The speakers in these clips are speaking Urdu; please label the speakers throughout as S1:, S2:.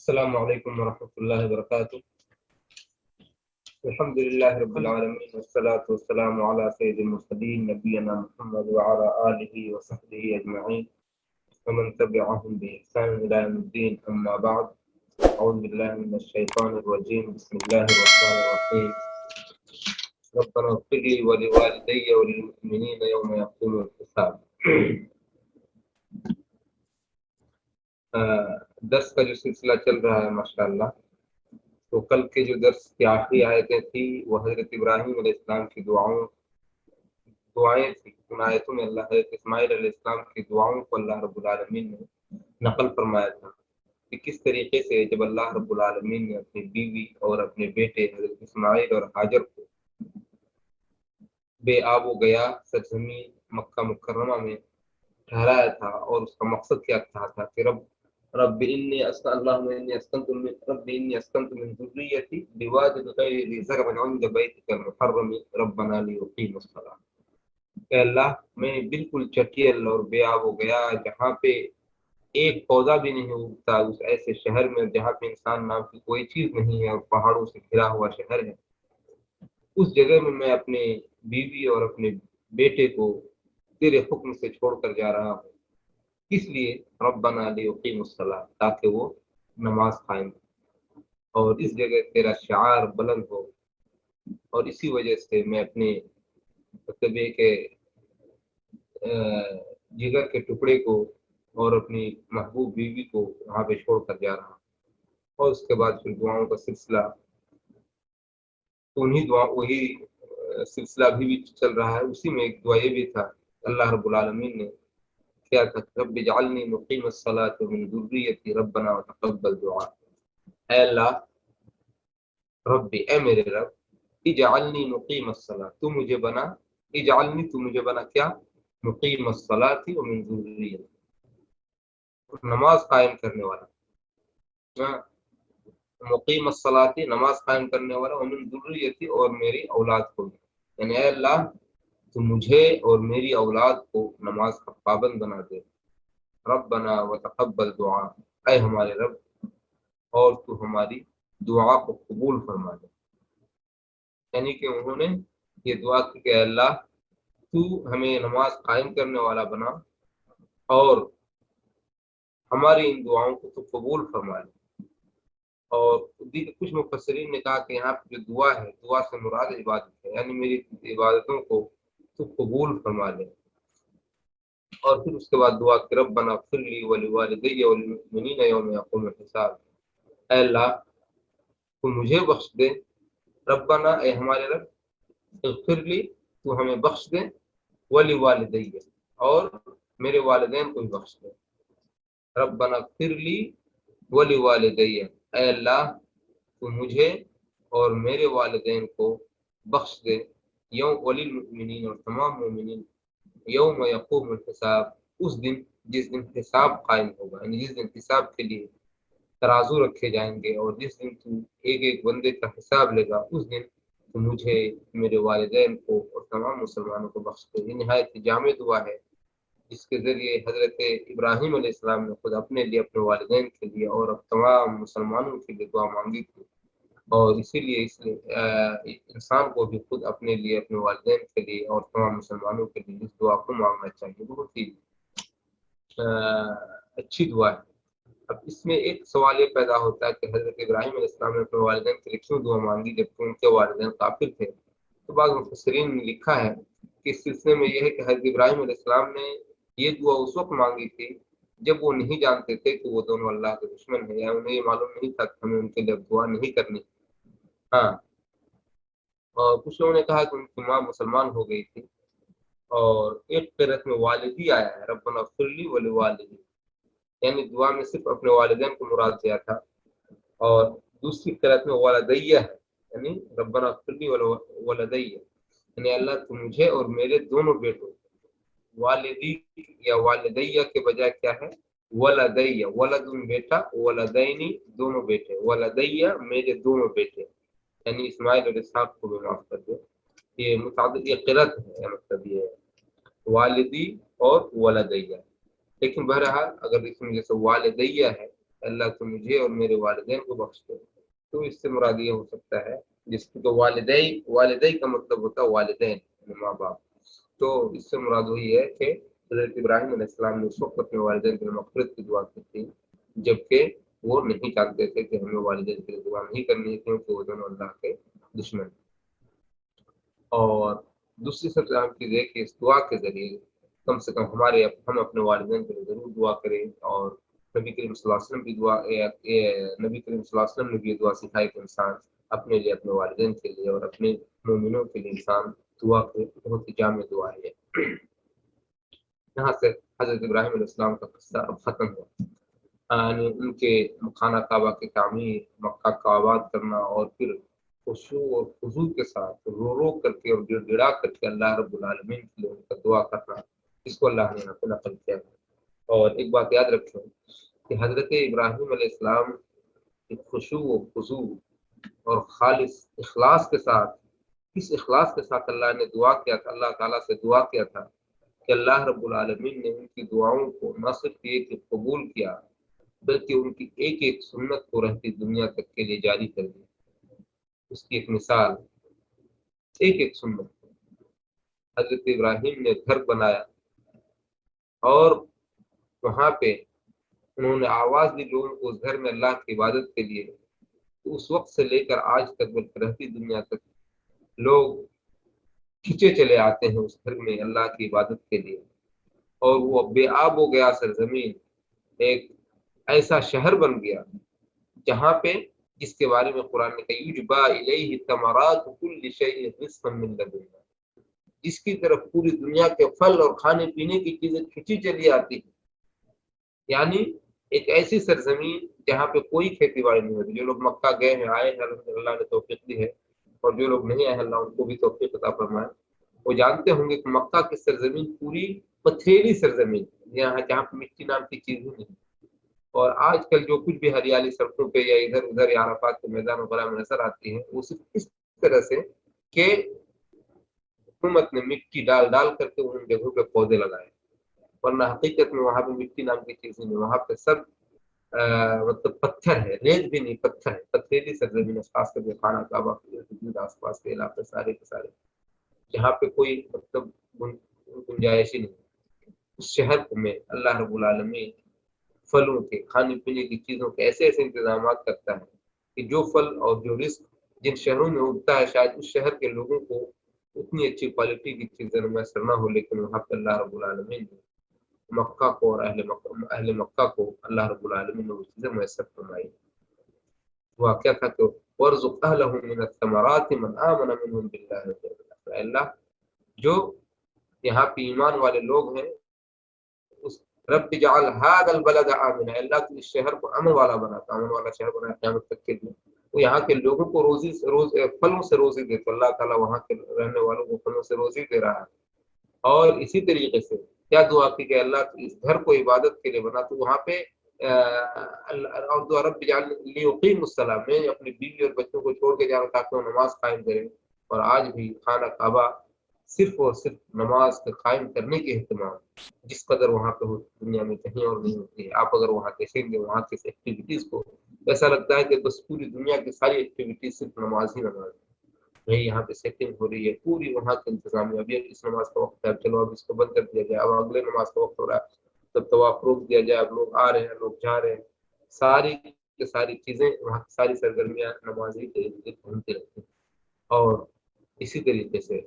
S1: السلام علیکم ورحمۃ اللہ وبرکاتہ۔ الحمد للہ رب العالمین والصلاة والسلام علی سید المرسلین نبینا محمد وعلی آلہ وصحبہ اجمعین ومن تبعهم بإحسان إلی یوم الدین، اما بعد، اعوذ باللہ من الشیطان الرجیم، بسم اللہ الرحمن الرحیم۔ ربنا اغفر لی ولوالدی وللمؤمنین یوم یقوم الحساب۔ درس کا جو سلسلہ چل رہا ہے ماشاءاللہ، تو کل کے جو درس کی آخری آیتیں تھی وہ حضرت ابراہیم علیہ السلام کی دعائیں تھی۔ ان آیتوں میں اللہ حضرت اسماعیل علیہ السلام کی دعاؤں کو اللہ رب العالمین نے نقل فرمایا تھا کہ کس طریقے سے جب اللہ رب العالمین نے اپنی بیوی اور اپنے بیٹے حضرت اسماعیل اور حاجر کو بے آب و گیا سرزمین مکہ مکرمہ میں ٹھہرایا تھا، اور اس کا مقصد کیا تھا کہ رب انی اسکنت من ذریتی بواد غیر ذی زرع عند بیتک المحرم ربنا لیقیموا الصلاۃ۔ کہ اللہ میں بالکل چٹیل اور بے آب و گیا جہاں پہ ایک پودا بھی نہیں اگتا، اس ایسے شہر میں جہاں پہ انسان نام کی کوئی چیز نہیں ہے اور پہاڑوں سے گھرا ہوا شہر ہے، اس جگہ میں اپنے بیوی اور اپنے بیٹے کو تیرے حکم سے چھوڑ کر جا رہا ہوں، اس لیے ربنا لیقیموا الصلاۃ، تاکہ وہ نماز قائم ہو اور اس جگہ تیرا شعار بلند ہو۔ اور اسی وجہ سے میں اپنے مطلب کہ جگر کے ٹکڑے کو اور اپنی محبوب بیوی کو وہاں پہ چھوڑ کر جا رہا ہوں۔ اور اس کے بعد پھر دعاؤں کا سلسلہ، وہی سلسلہ بھی چل رہا ہے۔ اسی میں ایک دعا یہ بھی تھا، اللہ رب العالمین نے کیا تھا، رب اجعلنی مقیم الصلاۃ ومن ذریتی ربنا وتقبل دعاء۔ اے اللہ، رب اے میرے رب، اجعلنی مقیم الصلاۃ، تو مجھے بنا، اجعلنی تو مجھے بنا کیا، مقیم الصلاۃ ومن ذریتی، نماز قائم کرنے والا، مقیم الصلاۃ نماز قائم کرنے والا، ومن ذریتی اور میری اولاد کو بھی، یعنی اے اللہ تو مجھے اور میری اولاد کو نماز کا پابند بنا دے۔ ربنا وتقبل دعا، اے ہمارے رب اور تو ہماری دعا کو قبول فرما دے۔ یعنی کہ انہوں نے یہ دعا کی کہ اے اللہ تو ہمیں نماز قائم کرنے والا بنا اور ہماری ان دعاؤں کو تو قبول فرما لے۔ اور کچھ مفسرین نے کہا کہ یہاں پہ جو دعا ہے، دعا سے مراد عبادت ہے، یعنی میری عبادتوں کو تو قبول فرما لے۔ اور پھر اس کے بعد دعا کہ ربنا اغفر لی ولوالدی وللمؤمنین یوم یقوم الحساب، اے اللہ تو مجھے بخش دے، ربنا اے ہمارے رب، اغفر لی تو ہمیں بخش دے، ولوالدی اور میرے والدین کو بھی بخش دے۔ ربنا اغفر لی ولوالدی، اے اللہ تو مجھے اور میرے والدین کو بخش دے، یوم وللمؤمنین اور تمام مومنین، یوم یقوم الحساب اس دن جس دن حساب قائم ہوگا، یعنی جس دن حساب کے لیے ترازو رکھے جائیں گے اور جس دن تو ایک ایک بندے کا حساب لے گا، اس دن تو مجھے، میرے والدین کو اور تمام مسلمانوں کو بخش دے۔ یہ نہایت جامع دعا ہے جس کے ذریعے حضرت ابراہیم علیہ السلام نے خود اپنے لیے، اپنے والدین کے لیے اور تمام مسلمانوں کے لیے دعا مانگی تھی، اور اسی لیے انسان کو بھی خود اپنے لیے، اپنے والدین کے لیے اور تمام مسلمانوں کے لیے اس دعا کو مانگنا چاہیے۔ بہت ہی اچھی دعا ہے۔ اب اس میں ایک سوال یہ پیدا ہوتا ہے کہ حضرت ابراہیم علیہ السلام نے اپنے والدین کے لیے کیوں دعا مانگی جبکہ ان کے والدین کافر تھے؟ تو بعض مفسرین نے لکھا ہے کہ اس سلسلے میں یہ ہے کہ حضرت ابراہیم علیہ السلام نے یہ دعا اس وقت مانگی تھی جب وہ نہیں جانتے تھے کہ وہ دونوں اللہ کے دشمن ہیں، یا انہیں یہ معلوم نہیں تھا کہ ہمیں ان کے لیے دعا نہیں کرنی۔ ہاں، اور کچھ لوگوں نے کہا کہ ان کی ماں مسلمان ہو گئی تھی، اور ایک قرأت میں والدی آیا ہے، ربنا اغفر لی ولوالدی، یعنی دعا میں صرف اپنے والدین کو مراد دیا تھا، اور دوسری قرأت میں والدیہ ہے، یعنی ربنا اغفر لی ولدیہ، یعنی اللہ تو مجھے اور میرے دونوں بیٹوں، والدی یا والدیہ کے بجائے کیا ہے، ولدیہ، ولد بیٹا، ولدینی دونوں بیٹے، ولدیہ میرے دونوں بیٹے، یعنی اسماعیل اور اسحاق کو بھی معاف کر دے۔ یہ متعدد یہ قرأت ہے، مطلب یہ ہے والدی اور ولدیہ، لیکن بہرحال اگر اس میں جیسے والدیہ ہے اللہ تو مجھے اور میرے والدین کو بخش دے۔ تو اس سے مراد یہ ہو سکتا ہے جس کی تو والدئی کا مطلب ہوتا ہے والدین یعنی ماں باپ، تو اس سے مراد وہی ہے کہ حضرت ابراہیم علیہ السلام نے اس وقت اپنے والدین کے لیے مغفرت کی دعا کی تھی جبکہ وہ نہیں جانتے تھے کہ ہمیں والدین کے لیے دعا نہیں کرنی ہے کیونکہ وہ دونوں اللہ کے دشمن۔ اور دوسری سب سے اہم چیز ہے کہ اس دعا کے ذریعے کم سے کم ہم اپنے والدین کے لیے ضرور دعا کریں، اور نبی کریم صلی اللہ علیہ وسلم بھی نبی کریم صلی اللہ علیہ وسلم نے بھی یہ دعا سکھائی کہ انسان اپنے لیے، اپنے والدین کے لیے اور اپنے مومنوں کے لیے انسان دعا کرے، بہت ہی جامع دعا ہے۔ یہاں سے حضرت ابراہیم علیہ السلام کا قصہ اب ختم ہوا، یعنی ان کے خانہ کعبہ کی تعمیر، مکہ کا آباد کرنا، اور پھر خشوع اور خضوع کے ساتھ رو کر کے اور گڑ گڑا کر کے اللہ رب العالمین کے لیے ان کا دعا کرنا، اس کو اللہ نے یہاں پہ نقل کیا ہے۔ اور ایک بات یاد رکھیں کہ حضرت ابراہیم علیہ السلام کی خشوع و خضوع اور خالص اخلاص کے ساتھ، کس اخلاص کے ساتھ اللہ نے دعا کیا تھا، اللہ تعالیٰ سے دعا کیا تھا کہ اللہ رب العالمین نے ان کی دعاؤں کو نہ صرف یہ کہ قبول کیا بلکہ ان کی ایک ایک سنت کو رہتی دنیا تک کے لیے جاری کر دی۔ اس کی ایک مثال، ایک ایک سنت، حضرت ابراہیم نے گھر بنایا اور وہاں پہ انہوں نے آواز دی لوگوں کو اس گھر میں اللہ کی عبادت کے لیے، تو اس وقت سے لے کر آج تک بلکہ رہتی دنیا تک لوگ کھینچے چلے آتے ہیں اس گھر میں اللہ کی عبادت کے لیے، اور وہ بے آب ہو گیا سرزمین، ایک ایسا شہر بن گیا جہاں پہ جس کے بارے میں قرآن نے کہا یجبا الیہ ثمرات کل شیء رزقا من لدنا، جس کی طرف پوری دنیا کے پھل اور کھانے پینے کی چیزیں کھینچی چلی آتی ہیں، یعنی ایک ایسی سرزمین جہاں پہ کوئی کھیتی باڑی نہیں ہوتی۔ جو لوگ مکہ گئے ہیں، آئے ہیں، اللہ نے توفیق دی ہے، اور جو لوگ نہیں آئے ہیں اللہ ان کو بھی توفیق عطا فرمائے، وہ جانتے ہوں گے کہ مکہ کی سرزمین پوری پتھریلی سرزمین، جہاں پہ مٹی نام کی چیز ہی نہیں، اور آج کل جو کچھ بھی ہریالی سڑکوں پہ یا ادھر ادھر یا عرفات کے میدان وغیرہ میں نظر آتی ہے وہ صرف اس طرح سے کہ حکومت نے مٹی ڈال ڈال کر کے ان جگہوں پہ پودے لگائے، ورنہ حقیقت میں وہاں پہ مٹی نام کی چیز نہیں، وہاں پہ سب مطلب پتھر ہے، ریت بھی نہیں، پتھر ہے، پتھریلی سرزمین، خاص کر کے خانہ کعبہ کے آس پاس کے علاقے سارے کے سارے جہاں پہ کوئی مطلب گنجائش ہی نہیں۔ اس شہر میں اللہ رب العالمین پھلوں کے، کھانے پینے کی چیزوں کے ایسے ایسے انتظامات کرتا ہے کہ جو پھل اور جو رزق جن شہروں میں اگتا ہے شاید اس شہر کے لوگوں کو اتنی اچھی کوالٹی کی چیزیں میسر نہ ہو، لیکن وہاں پہ اللہ رب العالمین نے مکہ کو اور اہل مکہ کو اللہ رب العالمین نے وہ چیزیں میسر فرمائی۔ واقعہ تھا کہ وَارْزُقْ أَهْلَهُم مِّنَ الثَّمَرَاتِ مَنْ آمَنَ مِنْهُم بِاللَّهِ وَالْيَوْمِ الْآخِرِ، اللہ جو یہاں پہ ایمان والے لوگ ہیں اس رب جعل هذا البلد آمنا، اللہ تو اس شہر کو امن والا بناتا، امن والا شہر بنایا قیامت تک کے لیے، وہ یہاں کے لوگوں کو پھلوں سے روزی دیتا، اللہ تعالیٰ وہاں کے رہنے والوں کو پھلوں سے روزی دے رہا ہے۔ اور اسی طریقے سے کیا دعا کی کہ اللہ اس گھر کو عبادت کے لیے بنا، تو وہاں پہ اور دعا رب جعل لیقیم الصلاۃ، میں اپنی بیوی اور بچوں کو چھوڑ کے جا رہا ہوں تاکہ وہ نماز قائم کریں، اور آج بھی خانہ کعبہ صرف اور صرف نماز کے قائم کرنے کے اہتمام جس قدر وہاں پہ دنیا میں کہیں اور نہیں ہوتی ہے۔ آپ اگر وہاں دیکھیں گے وہاں کی ایکٹیویٹیز کو، ایسا لگتا ہے کہ بس پوری دنیا کی ساری ایکٹیویٹیز صرف نماز ہی نماز ہے، یہاں پہ سیٹنگ ہو رہی ہے پوری وہاں کے انتظامیہ، ابھی اس نماز کا وقت ہے چلو اب اس کو بند کر دیا جائے، اب اگلے نماز کا وقت ہو رہا ہے تب طواف روک دیا جائے، اب لوگ آ رہے ہیں لوگ جا رہے ہیں، ساری کی ساری چیزیں وہاں کی ساری سرگرمیاں نمازی کے گھومتے رہتے ہیں۔ اور اسی طریقے سے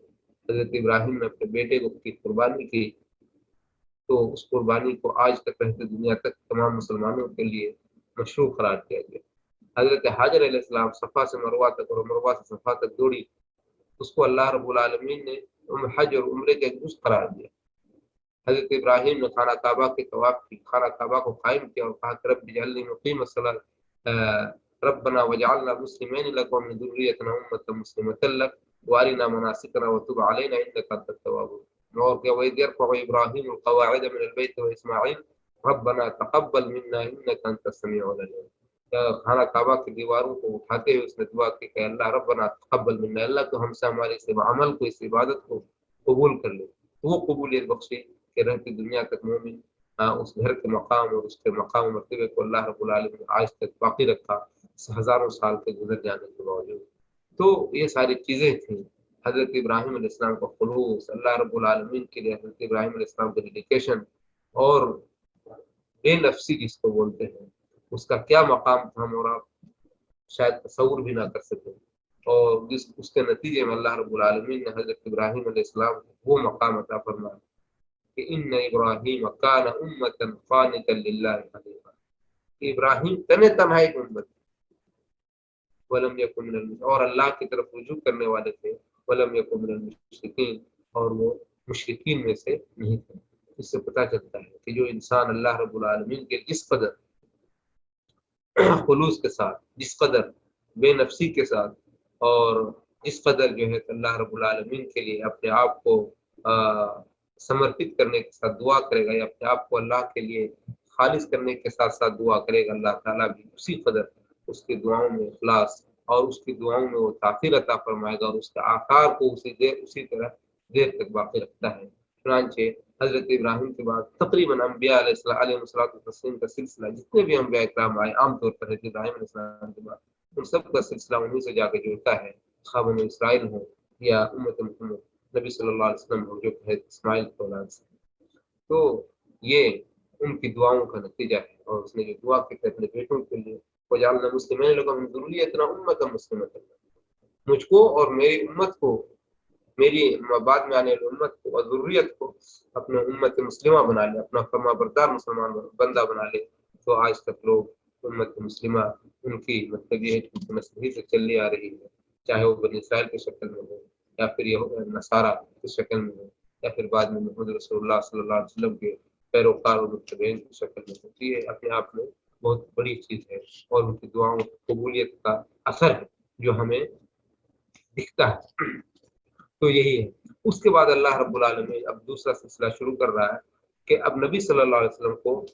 S1: حضرت ابراہیم نے اپنے بیٹے کو کی قربانی کی، تو اس قربانی کو آج تک رہتے دنیا تک تمام مسلمانوں کے لیے مشروع قرار دیا گیا۔ حضرت حاجر علیہ السلام صفا سے مروہ تک اور مروہ سے صفا تک دوڑی، اس کو اللہ رب العالمین نے حج اور عمرے کا ایک جز قرار دیا۔ حضرت ابراہیم نے خانہ کعبہ کے طواف کی، خانہ کعبہ کو قائم کیا اور کہا کہ رب اجعلنی مقیم الصلاۃ ربنا وجعلنا مسلمین لک ومن ذریتنا امۃ مسلمۃ لک وارنا مناسکنا وتب علینا انک انت التواب الرحیم، اور کہ وَإِذْ يَرْفَعُ إِبْرَاهِيمُ الْقَوَاعِدَ مِنَ الْبَيْتِ وَإِسْمَاعِيلُ رَبَّنَا تَقَبَّلْ مِنَّا إِنَّكَ أَنْتَ السَّمِيعُ الْعَلِيمُ، خانہ کعبہ کی دیواروں کو اٹھاتے ہوئے اس نے دعا کی کہ اللہ ربنا تقبل منا، اللہ تو ہم سے ہمارے اس عمل کو، اس عبادت کو قبول کر لے، وہ قبولیت بخشی کہ رہتی دنیا تک مومن اس گھر کے مقام اور اس کے مقام و مرتبے کو اللہ رب العالمین نے آج تک باقی رکھا ہزاروں سال کے گزر جانے کے باوجود۔ تو یہ ساری چیزیں تھیں۔ حضرت ابراہیم علیہ السلام کا خلوص، اللہ رب العالمین کے لیے حضرت ابراہیم علیہ السلام کا ڈیڈیکیشن، اور بے نفسی جس کو بولتے ہیں، اس کا کیا مقام تھا ہم اور آپ شاید تصور بھی نہ کر سکیں، اور اس کے نتیجے میں اللہ رب العالمین نے حضرت ابراہیم علیہ السلام کو وہ مقام عطا فرمایا کہ ان ابراہیم کان امۃ قانتا للہ حنیفا، کہ ابراہیم تنہا ایک امت ولم یکن من المشرکین، اور اللہ کی طرف رجوع کرنے والے تھے، ولم یکن من المشرکین، اور وہ مشرکین میں سے نہیں تھے۔ اس سے پتہ چلتا ہے کہ جو انسان اللہ رب العالمین کے جس قدر خلوص کے ساتھ، جس قدر بے نفسی کے ساتھ، اور جس قدر جو ہے اللہ رب العالمین کے لیے اپنے آپ کو سمرپت کرنے کے ساتھ دعا کرے گا، یا اپنے آپ کو اللہ کے لیے خالص کرنے کے ساتھ ساتھ دعا کرے گا، اللہ تعالیٰ بھی اسی قدر اس کی دعاؤں میں اخلاص اور اس کی دعاؤں میں وہ تاثیر عطا فرمائے گا، اور اس کے آثار کو اسی طرح دیر تک باقی رکھتا ہے۔ چنانچہ حضرت ابراہیم کے بعد تقریباً انبیاء علیہ السلام کا سلسلہ، جتنے بھی انبیاء اکرام آئے، عام طور پر حضرت ابراہیم علیہ السلام کے بعد ان سب کا سلسلہ انہیں سے جا کے جڑتا ہے، خواہ بنی اسرائیل ہو یا امت محمد نبی صلی اللہ علیہ وسلم ہو جو کہ اسماعیل کی اولاد سے۔ تو یہ ان کی دعاؤں کا نتیجہ ہے، اور اس نے جو دعا کی تھی اپنے بیٹوں کے لیے، وجعلنا مسلمین لک ومن ذریتنا امۃ مسلمۃ، مجھ کو اور میری امت کو، میری بعد میں آنے والی امت کو اور ذریت کو اپنے امت مسلمہ بنا لے، اپنا فرما بردار مسلمان بندہ بنا لے۔ تو آج تک لوگ امت مسلمہ ان کی مطلب یہ ہے کہ مسیحی سے چلی آ رہی ہے، چاہے وہ بنی اسرائیل کی شکل میں ہو، یا پھر یہ نصارہ کی شکل میں ہو، یا پھر بعد میں محمد رسول اللہ صلی اللہ علیہ وسلم کے پیروکار اور متبعین کی شکل میں ہوتی ہے۔ اپنے آپ میں بہت بڑی چیز ہے، اور ان کی دعاؤں قبولیت کا اثر ہے جو ہمیں دکھتا ہے۔ تو یہی ہے۔ اس کے بعد اللہ رب العالمین اب دوسرا سلسلہ شروع کر رہا ہے کہ اب نبی صلی اللہ علیہ وسلم کو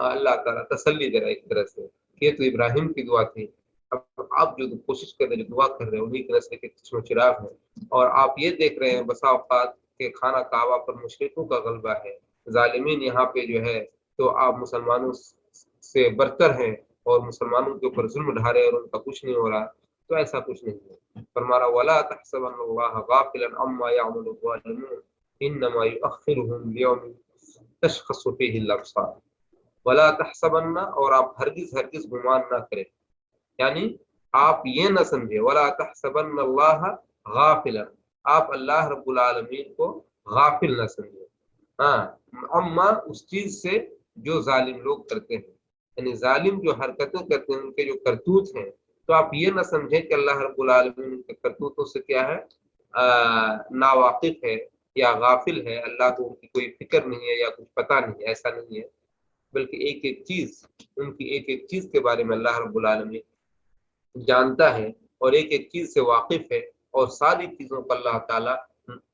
S1: اللہ تعالیٰ تسلی دے رہا ہے ایک طرح سے کہ یہ تو ابراہیم کی دعا تھی، اب آپ جو کوشش کر رہے ہیں، جو دعا کر رہے ہیں، انہیں طرح سے کہ چشم چراغ ہے، اور آپ یہ دیکھ رہے ہیں بسا اوقات کہ خانہ کعبہ پر مشرکوں کا غلبہ ہے، ظالمین یہاں پہ جو ہے تو آپ مسلمانوں سے برتر ہیں، اور مسلمانوں کے اوپر ظلم ڈھا رہے ہیں، اور ان کا کچھ نہیں ہو رہا۔ تو ایسا کچھ نہیں ہے۔ فرمایا ولا تحسبن اللہ غافلا عما يعمل الظالمون انما يؤخرهم ليوم تشخص فيه الابصار ولا تحسبن، اور آپ ہرگز گمان نہ کریں، یعنی آپ یہ نہ سمجھے، ولا تحسبن اللہ غافلا، آپ اللہ رب العالمین کو غافل نہ سمجھے، ہاں، اما اس چیز سے جو ظالم لوگ کرتے ہیں، یعنی ظالم جو حرکتیں کرتے ہیں، ان کے جو کرتوت ہیں، تو آپ یہ نہ سمجھیں کہ اللہ رب العالمین ان کے کرتوتوں سے کیا ہے، ناواقف ہے یا غافل ہے، اللہ کو ان کی کوئی فکر نہیں ہے یا کچھ پتہ نہیں ہے، ایسا نہیں ہے، بلکہ ایک ایک چیز، ان کی ایک ایک چیز کے بارے میں اللہ رب العالمین جانتا ہے، اور ایک ایک چیز سے واقف ہے، اور ساری چیزوں کو اللہ تعالیٰ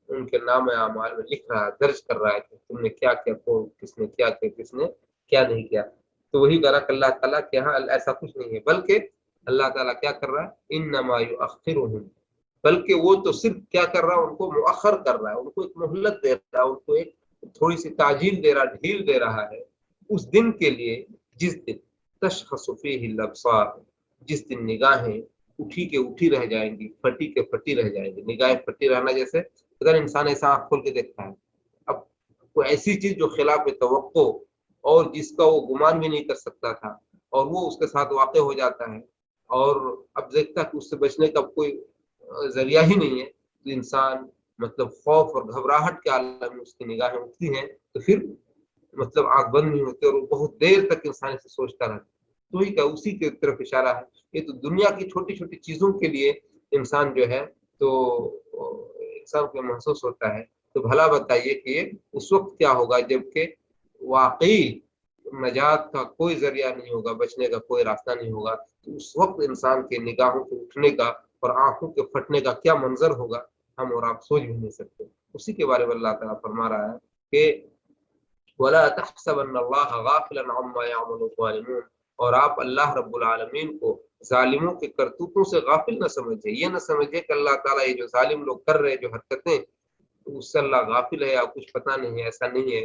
S1: ان کے نام اعمال میں لکھ رہا ہے، درج کر رہا ہے کہ تم نے کیا کیا، کس نے کیا کیا، کس نے کیا نہیں کیا۔ تو وہی کہا کہ اللہ تعالیٰ کے ہاں ایسا کچھ نہیں ہے، بلکہ اللہ تعالیٰ کیا کر رہا ہے، انما یؤخرهم، بلکہ وہ تو صرف کیا کر رہا ہے، ان کو مؤخر کر رہا ہے، ان کو ایک مہلت دے رہا ہے، ان کو ایک تھوڑی سی تعجیل دے رہا، ڈھیل دے رہا ہے اس دن کے لیے جس دن تشخص فیہ الابصار، جس دن نگاہیں اٹھی کے اٹھی رہ جائیں گی، پھٹی کے پھٹی رہ جائیں گی۔ نگاہیں پھٹی رہنا جیسے اگر انسان ایسا آنکھ کھول کے دیکھتا ہے، اب کوئی ایسی چیز جو خلاف توقع اور جس کا وہ گمان بھی نہیں کر سکتا تھا، اور وہ اس کے ساتھ واقع ہو جاتا ہے، اور اب دیکھتا ہے کہ اس سے بچنے کا کوئی ذریعہ ہی نہیں ہے، تو انسان مطلب خوف اور گھبراہٹ کے عالم میں اس کی نگاہیں اٹھتی ہیں، تو پھر مطلب آنکھ بند نہیں ہوتی، اور وہ بہت دیر تک انسان اسے سوچتا رہتا۔ تو ہی کیا اسی کی طرف اشارہ ہے۔ یہ تو دنیا کی چھوٹی چھوٹی چیزوں کے لیے انسان جو ہے تو انسان کو محسوس ہوتا ہے، تو بھلا بتائیے کہ اس وقت کیا ہوگا جب کہ واقعی نجات کا کوئی ذریعہ نہیں ہوگا، بچنے کا کوئی راستہ نہیں ہوگا، تو اس وقت انسان کے نگاہوں کے اٹھنے کا اور آنکھوں کے پھٹنے کا کیا منظر ہوگا، ہم اور آپ سوچ بھی نہیں سکتے۔ اسی کے بارے میں اللہ تعالیٰ فرما رہا ہے کہ وَلَا تَحْسَبَنَّ اللَّهَ غَافِلًا عَمَّا يَعْمَلُ الظَّالِمُونَ، اور آپ اللہ رب العالمین کو ظالموں کے کرتوتوں سے غافل نہ سمجھے، یہ نہ سمجھے کہ اللہ تعالیٰ یہ جو ظالم لوگ کر رہے جو حرکتیں، اس سے اللہ غافل ہے یا کچھ پتہ نہیں ہے، ایسا نہیں ہے۔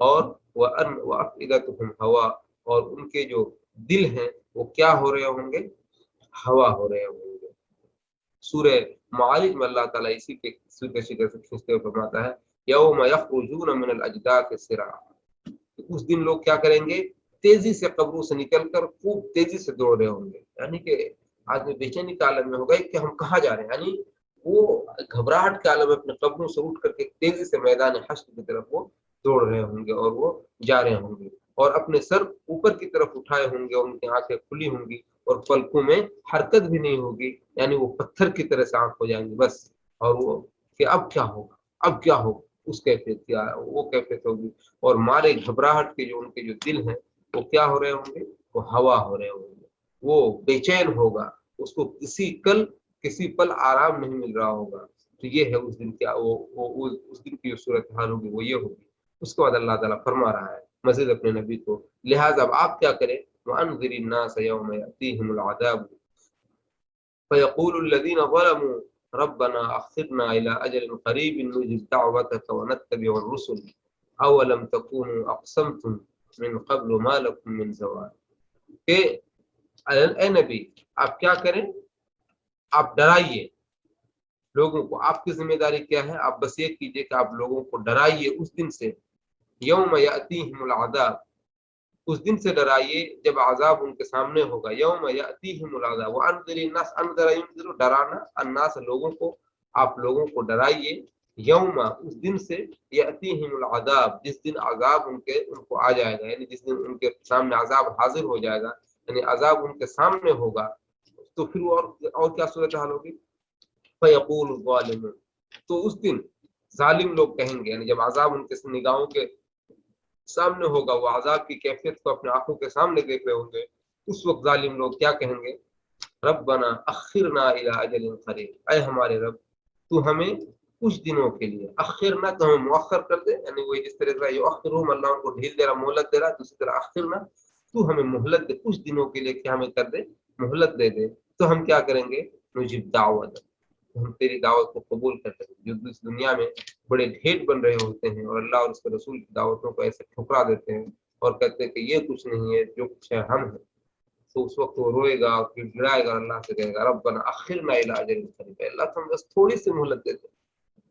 S1: اور وَأَفْئِدَتُهُمْ ہوا، اور ان کے جو دل ہیں وہ کیا ہو رہے ہوں گے؟ ہوا ہو رہے ہوں گے۔ سورہ معارج میں اللہ تعالیٰ اسی کے سورہ شکر سے کھینچتے ہوئے فرماتا ہے یوم یخرجون من الاجداث سرعا، اس دن لوگ کیا کریں گے؟ تیزی سے قبروں سے نکل کر خوب تیزی سے دوڑ رہے ہوں گے، یعنی کہ آدمی بے چینی کے عالم میں ہوگا کہ ہم کہاں جا رہے ہیں، یعنی وہ گھبراہٹ کے عالم میں اپنے قبروں سے اٹھ کر کے تیزی سے میدان حشر کی طرف وہ دوڑ رہے ہوں گے اور وہ جا رہے ہوں گے، اور اپنے سر اوپر کی طرف اٹھائے ہوں گے اور ان کی آنکھیں کھلی ہوں گی اور پلکوں میں حرکت بھی نہیں ہوگی، یعنی وہ پتھر کی طرح سے آنکھ ہو جائیں گی بس، اور وہ کہ اب کیا ہوگا، اب کیا ہوگا، اس کیفیت کیا وہ کیفیت ہوگی، اور مارے گھبراہٹ کے جو ان کے جو دل ہیں وہ کیا ہو رہے ہوں گے؟ وہ ہوا ہو رہے ہوں گے، وہ بے چین ہوگا، اس کو کسی پل آرام نہیں مل رہا ہوگا۔ تو یہ ہے اس دن کیا وہ اس دن کی جو صورت حال ہوگی وہ یہ ہوگی۔ اس کے بعد اللہ تعالیٰ فرما رہا ہے مزید اپنے نبی کو، لہٰذا اب آپ کیا کریں؟ وَأَنذِرِ النَّاسَ يَوْمَ يَأْتِيهِمُ الْعَذَابُ فَيَقُولُ الَّذِينَ ظَلَمُوا رَبَّنَا أَخِّرْنَا إِلَىٰ أَجَلٍ قَرِيبٍ نُجِبْ دَعْوَتَكَ وَنَتَّبِعِ الرُّسُلَ أَوَلَمْ تَكُونُوا أَقْسَمْتُمْ مِنْ قَبْلُ مَا لَكُمْ مِنْ زَوَالٍ، کہ اے نبی آپ کیا کریں؟ آپ ڈرائیے لوگوں کو، آپ کی ذمہ داری کیا ہے؟ آپ بس یہ کیجئے کہ آپ لوگوں کو ڈرائیے اس دن سے، یوم یاتیہم العذاب، اس دن سے ڈرائیے جب عذاب ان کے سامنے ہوگا، یوم یاتیہم العذاب، وانذر الناس، انذر ینذر ڈرانا، الناس لوگوں کو، آپ لوگوں کو ڈرائیے، یوم اس دن سے، یاتیہم العذاب جس دن عذاب ان کو آ جائے گا، یعنی جس دن ان کے سامنے عذاب حاضر ہو جائے گا، یعنی عذاب ان کے سامنے ہوگا، تو پھر وہ اور کیا صورتحال ہوگی؟ فیقول الظالمون، تو اس دن ظالم لوگ کہیں گے، یعنی جب عذاب ان کے نگاہوں کے سامنے ہوگا، وہ عذاب کی کیفیت کو اپنے آنکھوں کے سامنے دیکھ رہے ہوں گے، اس وقت ظالم لوگ کیا کہیں گے؟ ربنا اخرنا الی اجل قریب، اے ہمارے رب تو ہمیں کچھ دنوں کے لیے، اخرنا تو ہمیں مؤخر کر دے، یعنی وہ جس طرح سے یؤخرهم اللہ ان کو ڈھیل دے رہا، مہلت دے رہا، دوسری طرح اخرنا تو ہمیں مہلت دے، کچھ دنوں کے لیے کیا ہمیں کر دے؟ مہلت دے دے، تو ہم کیا کریں گے؟ نجیب دعوت، ہم تیری دعوت کو قبول کر لیں گے۔ جو اس دنیا میں بڑے ڈھیٹ بن رہے ہوتے ہیں اور اللہ اور اس کے رسول کی دعوتوں کو ایسے ٹھکرا دیتے ہیں اور کہتے ہیں کہ یہ کچھ نہیں ہے، جو کچھ ہے ہم ہیں، تو اس وقت وہ روئے گا اور پھر گڑائے گا، اللہ سے کہے گا ربنا اخرنا الی اجل قریب، اللہ تم بس تھوڑی سی مہلت دے دے،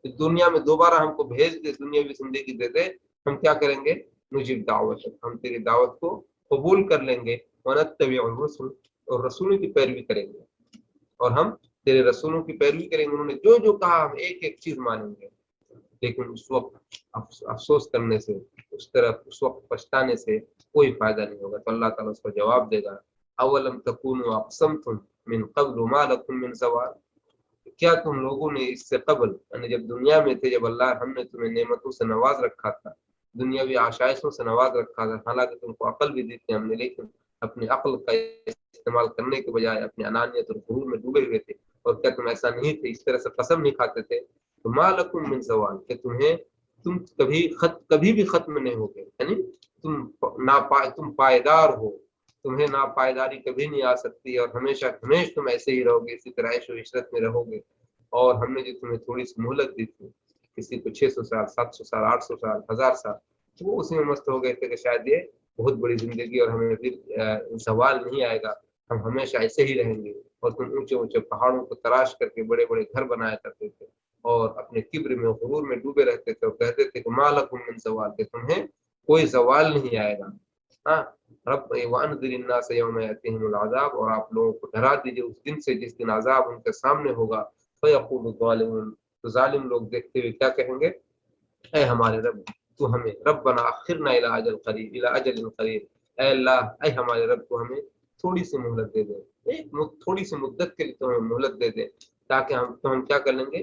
S1: اس دنیا میں دوبارہ ہم کو بھیج دے، دنیاوی زندگی دے دے، ہم کیا کریں گے؟ نجیب دعوت، ہم تیری دعوت کو قبول کر لیں گے، ونتبع الرسل، اور رسولوں کی پیروی کریں گے، اور ہم تیرے رسولوں کی پیروی کریں گے، انہوں نے جو جو کہا ہم ایک ایک چیز مانیں گے۔ لیکن اس وقت افسوس کرنے سے، اس وقت پچھتانے سے کوئی فائدہ نہیں ہوگا، تو اللہ تعالیٰ اس کو جواب دے گا اولم تکونوا اقسمتم من قبل ما لکم من زوال، کیا تم لوگوں نے اس سے قبل، یعنی جب دنیا میں تھے، جب اللہ ہم نے تمہیں نعمتوں سے نواز رکھا تھا، دنیاوی آشائشوں سے نواز رکھا تھا، حالانکہ تم کو عقل بھی دی تھی ہم نے، لیکن اپنی عقل کا استعمال کرنے کے بجائے اپنی انانیت اور غرور میں ڈوبے ہوئے تھے، اور کیا تم ایسا نہیں تھے، اس طرح سے قسم نہیں کھاتے تھے، تو ما لکم من زوال، کہ تم کبھی بھی ختم نہیں ہوگے، یعنی تم پائیدار ہو، تمہیں ناپائیداری کبھی نہیں آ سکتی، اور ہمیشہ تم ایسے ہی رہو گے، اسی طرح عیش و عشرت میں رہو گے، اور ہم نے جو تمہیں تھوڑی سی مہلت دی تھی، کسی کو 600 سال، 700 سال، 800 سال، 1000 سال، وہ اسی میں مست ہو گئے تھے کہ شاید یہ بہت بڑی زندگی اور ہمیں پھر زوال نہیں آئے گا، ہم ہمیشہ ایسے ہی رہیں گے، اور تم اونچے اونچے پہاڑوں کو تراش کر کے بڑے بڑے گھر بنایا کرتے تھے، اور اپنے کبر میں غرور میں ڈوبے رہتے تھے، اور کہتے تھے کہ ما لکم من زوال، کہ تمہیں کوئی زوال نہیں آئے گا۔ ہاں، رب وانذر الناس یوم یاتیہم العذاب، اور آپ لوگوں کو ڈرا دیجیے اس دن سے جس دن عذاب ان کے سامنے ہوگا، فیقول الظالمون، تو ظالم لوگ دیکھتے ہوئے کیا کہیں گے؟ اے ہمارے رب تو ہمیں، ربنا اخرنا الی اجل قریب، الی اجل قریب، اے اللہ، اے ہمارے رب تو ہمیں تھوڑی سی مہلت دے دے، ایک تھوڑی سی مدت کے لیے تو ہمیں مہلت دے دے، تاکہ ہم کیا کر لیں گے؟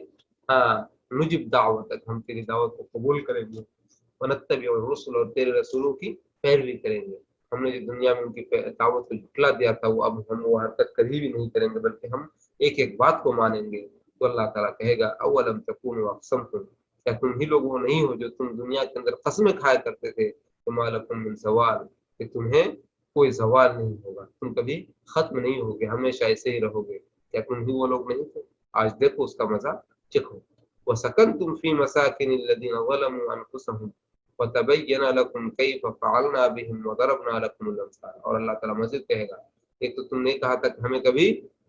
S1: ہاں، نجب دعوت، ہم تیری دعوت کو قبول کریں گے، ونتبع الرسل، اور تیرے رسولوں کی پیروی کریں گے، ہم نے جو دنیا میں ان کی دعوت کو جھٹلا دیا تھا، وہ اب ہم وہ حرکت کبھی بھی نہیں کریں گے، بلکہ ہم ایک ایک بات کو مانیں گے۔ تو اللہ تعالیٰ کہے گا اولم تکونوا اقسمتم، کیا تم ہی لوگ وہ نہیں ہو جو تم دنیا کے اندر قسمیں کھایا کرتے تھے کہ ما لکم من زوال، کہ تمہیں کوئی زوال نہیں ہوگا، تم کبھی ختم نہیں ہوگے، ہمیشہ ایسے ہی رہو گے، کیا تم ہی وہ لوگ نہیں تھے؟ آج دیکھو اس کا مزہ چکھو۔ وسکنتم فی مساکن الذین ظلموا انفسهم، وَتَبَيَّنَ لَكُمْ كَيْفَ فَعَلْنَا بِهِمْ وَضَرَبْنَا لَكُمُ الْأَمْثَالَ۔ اور اللہ تعالیٰ مزید کہے گا کہ تو تم نے کہا تھا کہ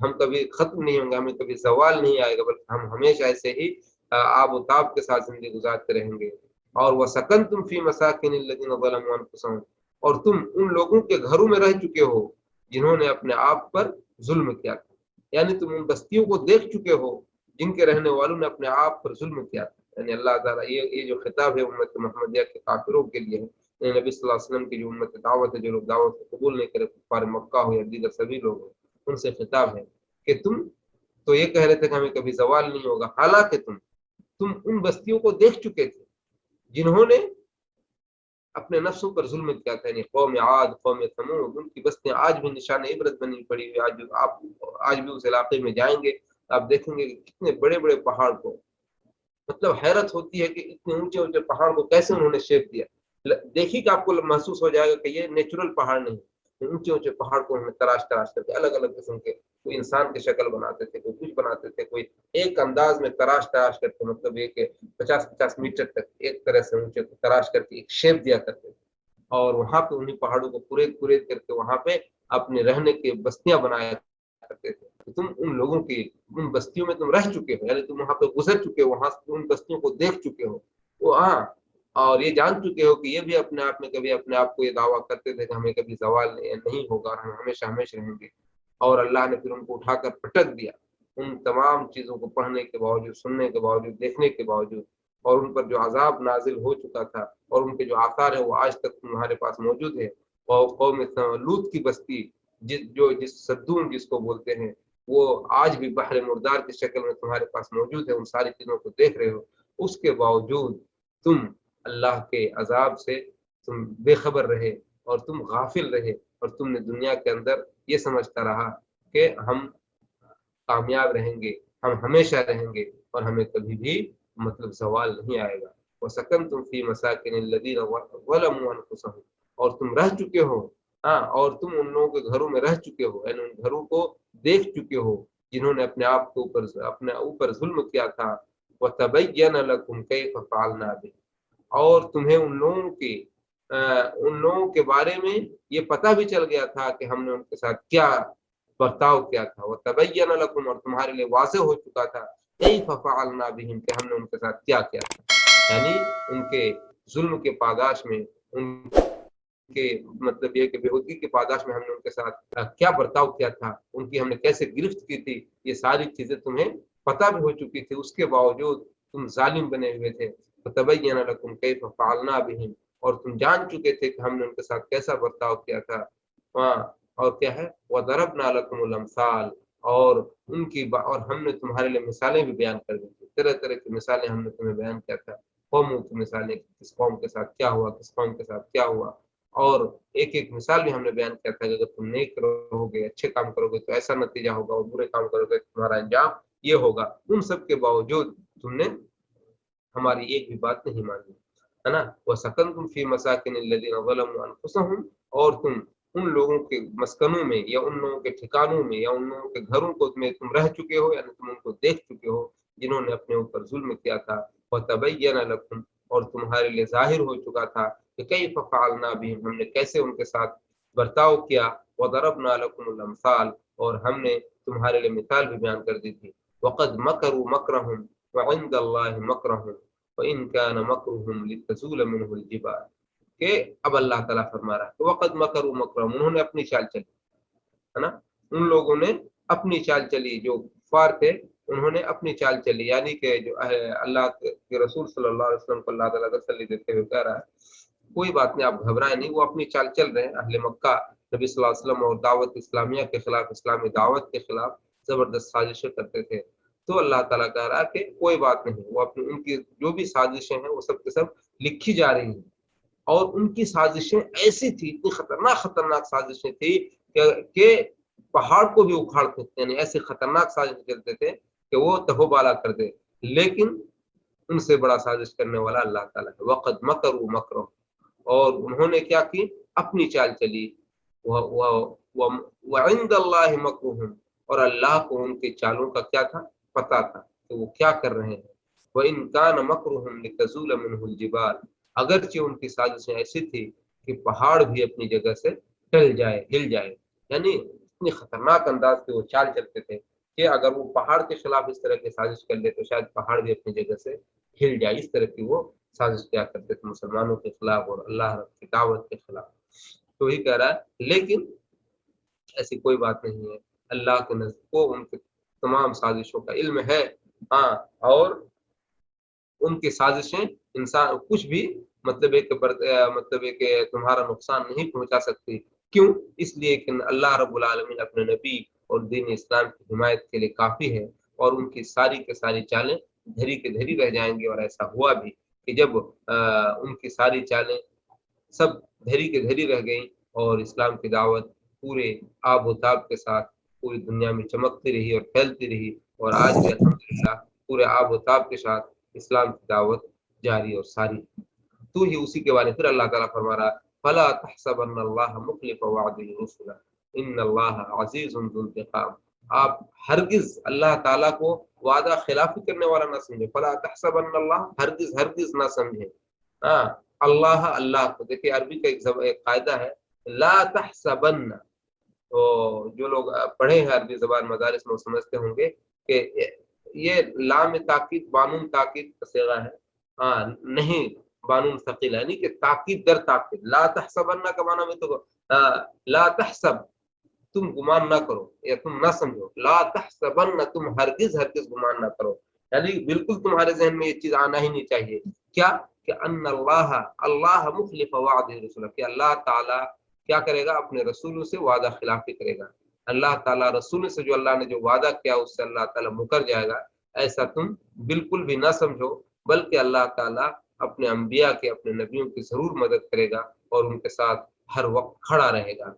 S1: ہم کبھی ختم نہیں ہوں گے، ہمیں کبھی زوال نہیں آئے گا، بلکہ ہم ہمیشہ ایسے ہی آب و تاب کے ساتھ زندگی گزارتے رہیں گے۔ اور وَسَكَنْتُمْ فِي مَسَاكِنِ الَّذِينَ ظَلَمُوا أَنفُسَهُمْ، اور تم ان لوگوں کے گھروں میں رہ چکے ہو جنہوں نے اپنے آپ پر ظلم کیا تھا، یعنی تم ان بستیوں کو دیکھ چکے ہو جن کے رہنے والوں نے اپنے آپ پر ظلم کیا تھا۔ یعنی اللہ تعالیٰ یہ جو خطاب ہے امت محمدیہ کے کافروں کے لیے ہے، یعنی نبی صلی اللہ علیہ وسلم کی جو امت دعوت ہے، جو لوگ دعوت کو قبول نہیں کرے، کفار مکہ ہو یا دیگر سبھی لوگ ہوں، ان سے خطاب ہے کہ تم تو یہ کہہ رہے تھے کہ ہمیں کبھی زوال نہیں ہوگا، حالانکہ تم ان بستیوں کو دیکھ چکے تھے جنہوں نے اپنے نفسوں پر ظلم کیا تھا، یعنی قوم عاد، قوم ثمود، ان کی بستیاں آج بھی نشان عبرت بنی پڑی ہوئی۔ آج بھی اس علاقے میں جائیں گے آپ دیکھیں گے کہ کتنے بڑے بڑے پہاڑ کو، مطلب حیرت ہوتی ہے کہ اتنے اونچے اونچے پہاڑ کو کیسے انہوں نے شیپ دیا۔ دیکھیے کہ آپ کو محسوس ہو جائے گا کہ یہ نیچرل پہاڑ نہیں، اونچے اونچے پہاڑ کو انہوں نے تراش کر کے الگ الگ قسم کے، کوئی انسان کی شکل بناتے تھے، کوئی کچھ بناتے تھے، کوئی ایک انداز میں تراش کر کے، مطلب یہ کہ 50 میٹر تک ایک طرح سے اونچے کو تراش کر کے ایک شیپ دیا کرتے تھے، اور وہاں پہ انہیں پہاڑوں کو کریت کر کے وہاں پہ اپنے رہنے کے بستیاں بنایا کرتے تھے۔ تم ان لوگوں کی ان بستیوں میں تم رہ چکے ہو، یعنی تم وہاں پہ گزر چکے ہو، وہاں ان بستیوں کو دیکھ چکے ہو، وہ اور یہ جان چکے ہو کہ یہ بھی اپنے آپ میں کبھی اپنے آپ کو یہ دعویٰ کرتے تھے کہ ہمیں کبھی زوال نہیں ہوگا اور ہم ہمیشہ ہمیشہ رہیں گے۔ اور اللہ نے پھر ان کو اٹھا کر پٹک دیا، ان تمام چیزوں کو پڑھنے کے باوجود، سننے کے باوجود، دیکھنے کے باوجود، اور ان پر جو عذاب نازل ہو چکا تھا اور ان کے جو آثار ہے وہ آج تک تمہارے پاس موجود ہے۔ اور قوم لوط کی بستی، جس صدوم جس کو بولتے ہیں، وہ آج بھی بحر مردار کی شکل میں تمہارے پاس موجود ہے، ان ساری چیزوں کو دیکھ رہے ہو، اس کے باوجود تم اللہ کے عذاب سے تم بے خبر رہے اور تم غافل رہے، اور تم نے دنیا کے اندر یہ سمجھتا رہا کہ ہم کامیاب رہیں گے، ہم ہمیشہ رہیں گے اور ہمیں کبھی بھی مطلب زوال نہیں آئے گا۔ وَسَكَنْتُمْ فِي مَسَاكِنِ الَّذِينَ ظَلَمُوا أَنفُسَهُمْ، اور تم رہ چکے ہو، اور تم ان لوگوں کے گھروں میں رہ چکے ہو، یعنی ان گھروں کو دیکھ چکے ہو جنہوں نے اپنے آپ کو اپنے اوپر ظلم کیا تھا۔ وَتَبَيَّنَ لَكُمْ كَيْفَ فَعَلْنَا بِهِمْ، اور تمہیں ان لوگوں کے بارے میں یہ پتہ بھی چل گیا تھا کہ ہم نے ان کے ساتھ کیا برتاؤ کیا تھا۔ وَتَبَيَّنَ لَكُمْ، اور تمہارے لیے واضح ہو چکا تھا كَيْفَ فَعَلْنَا بِهِمْ، کہ ہم نے ان کے ساتھ کیا کیا تھا، یعنی ان کے ظلم کے پاداش میں، ان کے مطلب یہ کہ بےہودگی کے پاداش میں ہم نے ان کے ساتھ کیا برتاؤ کیا تھا، ان کی ہم نے کیسے گرفت کی تھی، یہ ساری چیزیں تمہیں پتہ بھی ہو چکی تھی، اس کے باوجود تم ظالم بنے ہوئے تھے۔ فَتَبَيَّنَ لَكُمْ كَيْفَ فَعَلْنَا بِهِمْ، اور تم جان چکے تھے کہ ہم نے ان کے ساتھ کیسا برتاؤ کیا تھا۔ اور کیا ہے، وَضَرَبْنَا لَكُمُ الْأَمْثَالَ، اور ہم نے تمہارے لیے مثالیں بھی بیان کر دی تھی، طرح طرح کی مثالیں ہم نے تمہیں بیان کیا تھا، قوموں کی مثالیں، کس قوم کے ساتھ کیا ہوا، کس قوم کے ساتھ کیا ہوا، اور ایک ایک مثال بھی ہم نے بیان کیا تھا کہ اگر تم نیک رہو گے، اچھے کام کرو گے تو ایسا نتیجہ ہوگا، اور برے کام کرو گے تو تمہارا انجام یہ ہوگا۔ ان سب کے باوجود تم نے ہماری ایک بھی بات نہیں مانی، ہے نا۔ وَسَكَنْتُمْ فِي مَسَاكِنِ الَّذِينَ ظَلَمُوا أَنفُسَهُمْ، اور تم ان لوگوں کے مسکنوں میں یا ان لوگوں کے ٹھکانوں میں یا ان لوگوں کے گھروں کو تم رہ چکے ہو، یعنی تم ان کو دیکھ چکے ہو جنہوں نے اپنے اوپر ظلم کیا تھا۔ وَتَبَيَّنَ لَكُمْ، اور تمہارے لیے ظاہر ہو چکا تھا کہ كَيْفَ فَعَلْنَا بِهِمْ، ہم نے کیسے ان کے ساتھ برتاؤ کیا۔ وَضَرَبْنَا لَكُمُ الْأَمْثَالَ، اور ہم نے تمہارے لیے مثال بھی بیان کر دی تھی۔ وَقَدْ مَكَرُوا مَكْرَهُمْ وَعِنْدَ اللَّهِ مَكْرُهُمْ وَإِنْ كَانَ مَكْرُهُمْ لِتَزُولَ مِنْهُ الْجِبَالُ، کہ اب اللہ تعالیٰ فرما رہا ہے کہ وَقَدْ مَكَرُوا مَكْرَهُمْ، انہوں نے اپنی چال چلی، ہے نا، ان لوگوں نے اپنی چال چلی، جو کفار تھے انہوں نے اپنی چال چلی، یعنی کہ جو اللہ کے رسول صلی اللہ علیہ وسلم کو اللہ تعالیٰ تسلی دیتے ہوئے کہہ رہا ہے کوئی بات نہیں، آپ گھبرائیں نہیں، وہ اپنی چال چل رہے ہیں۔ اہل مکہ نبی صلی اللہ علیہ وسلم اور دعوت اسلامیہ کے خلاف، اسلامی دعوت کے خلاف زبردست سازشیں کرتے تھے، تو اللہ تعالیٰ کہہ رہا ہے کہ کوئی بات نہیں، وہ اپنی ان کی جو بھی سازشیں ہیں وہ سب کے سب لکھی جا رہی ہیں، اور ان کی سازشیں ایسی تھی، اتنی خطرناک سازشیں تھی کہ پہاڑ کو بھی اکھاڑتے تھے، یعنی ایسی خطرناک سازش کرتے تھے کہ وہ تہو بالا کر دے، لیکن ان سے بڑا سازش کرنے والا اللہ تعالیٰ ہے۔ وقد مکروا مکرهم، اور انہوں نے کیا کی، اپنی چال چلی۔ وعند اللہ مکرهم، اور اللہ کو ان کے چالوں کا کیا تھا، پتہ تھا کہ وہ کیا کر رہے ہیں۔ وَإِن كَانَ مَكْرُهُمْ لِتَزُولَ مِنْهُ الْجِبَالُ، اگرچہ ان کی سازشیں ایسی تھی کہ پہاڑ بھی اپنی جگہ سے ٹل جائے، ہل جائے، یعنی اتنی خطرناک انداز سے وہ چال چلتے تھے کہ اگر وہ پہاڑ کے خلاف اس طرح کی سازش کر لے تو شاید پہاڑ بھی اپنی جگہ سے ہل جائے، اس طرح کی وہ سازش کیا کرتے تھے مسلمانوں کے خلاف اور اللہ کی دعوت کے خلاف۔ تو ہی کہہ رہا ہے لیکن ایسی کوئی بات نہیں ہے، اللہ کے نزد کو ان کے تمام سازشوں کا علم ہے، ہاں، اور ان کی سازشیں انسان کچھ بھی مطلب ہے کہ تمہارا نقصان نہیں پہنچا سکتی۔ کیوں؟ اس لیے کہ اللہ رب العالمین اپنے نبی اور دین اسلام کی حمایت کے لیے کافی ہے، اور ان کی ساری کے ساری چالیں دھری کے دھری رہ جائیں گی۔ اور ایسا ہوا بھی کہ جب ان کی ساری چالیں سب دھری کے دھری رہ گئیں اور اسلام کی دعوت پورے آب و تاب کے ساتھ پوری دنیا میں چمکتی رہی اور پھیلتی رہی، اور آج بھی الحمدللہ پورے آب و تاب کے ساتھ اسلام کی دعوت جاری اور ساری۔ تو ہی اسی کے بارے پھر اللہ تعالیٰ فرما رہا فلا تحسبن اللہ مخلف وعده رسلا ان اللہ عزیز ذو انتقام۔ آپ ہرگز اللہ تعالیٰ کو وعدہ خلافی کرنے والا نہ سمجھے، فلا تحسبن اللہ، ہرگز ہرگز نہ سمجھے، ہاں، اللہ اللہ کو۔ دیکھیے عربی کا ایک قاعدہ ہے لا تحسبن، تو جو لوگ پڑھے ہیں عربی زبان مدارس میں سمجھتے ہوں گے کہ یہ لام تاکید بانون تاکید کا صیغہ ہے، ہاں، نہیں بانون ثقیل ہے، یعنی کہ تاکید در تاکید۔ لا تحسبن کا معنی میں تو لا تحسب، تم گمان نہ کرو یا تم نہ سمجھو، لا تحسبن تم ہرگز ہرگز گمان نہ کرو، یعنی بالکل تمہارے ذہن میں یہ چیز آنا ہی نہیں چاہیے کیا کہ ان اللہ مخلف وعدہ رسول، کہ اللہ تعالیٰ کیا کرے گا، اپنے رسولوں سے وعدہ خلافی کرے گا۔ اللہ تعالیٰ رسول سے جو اللہ نے جو وعدہ کیا اس سے اللہ تعالیٰ مکر جائے گا، ایسا تم بالکل بھی نہ سمجھو، بلکہ اللہ تعالیٰ اپنے انبیاء کے اپنے نبیوں کی ضرور مدد کرے گا اور ان کے ساتھ ہر وقت کھڑا رہے گا،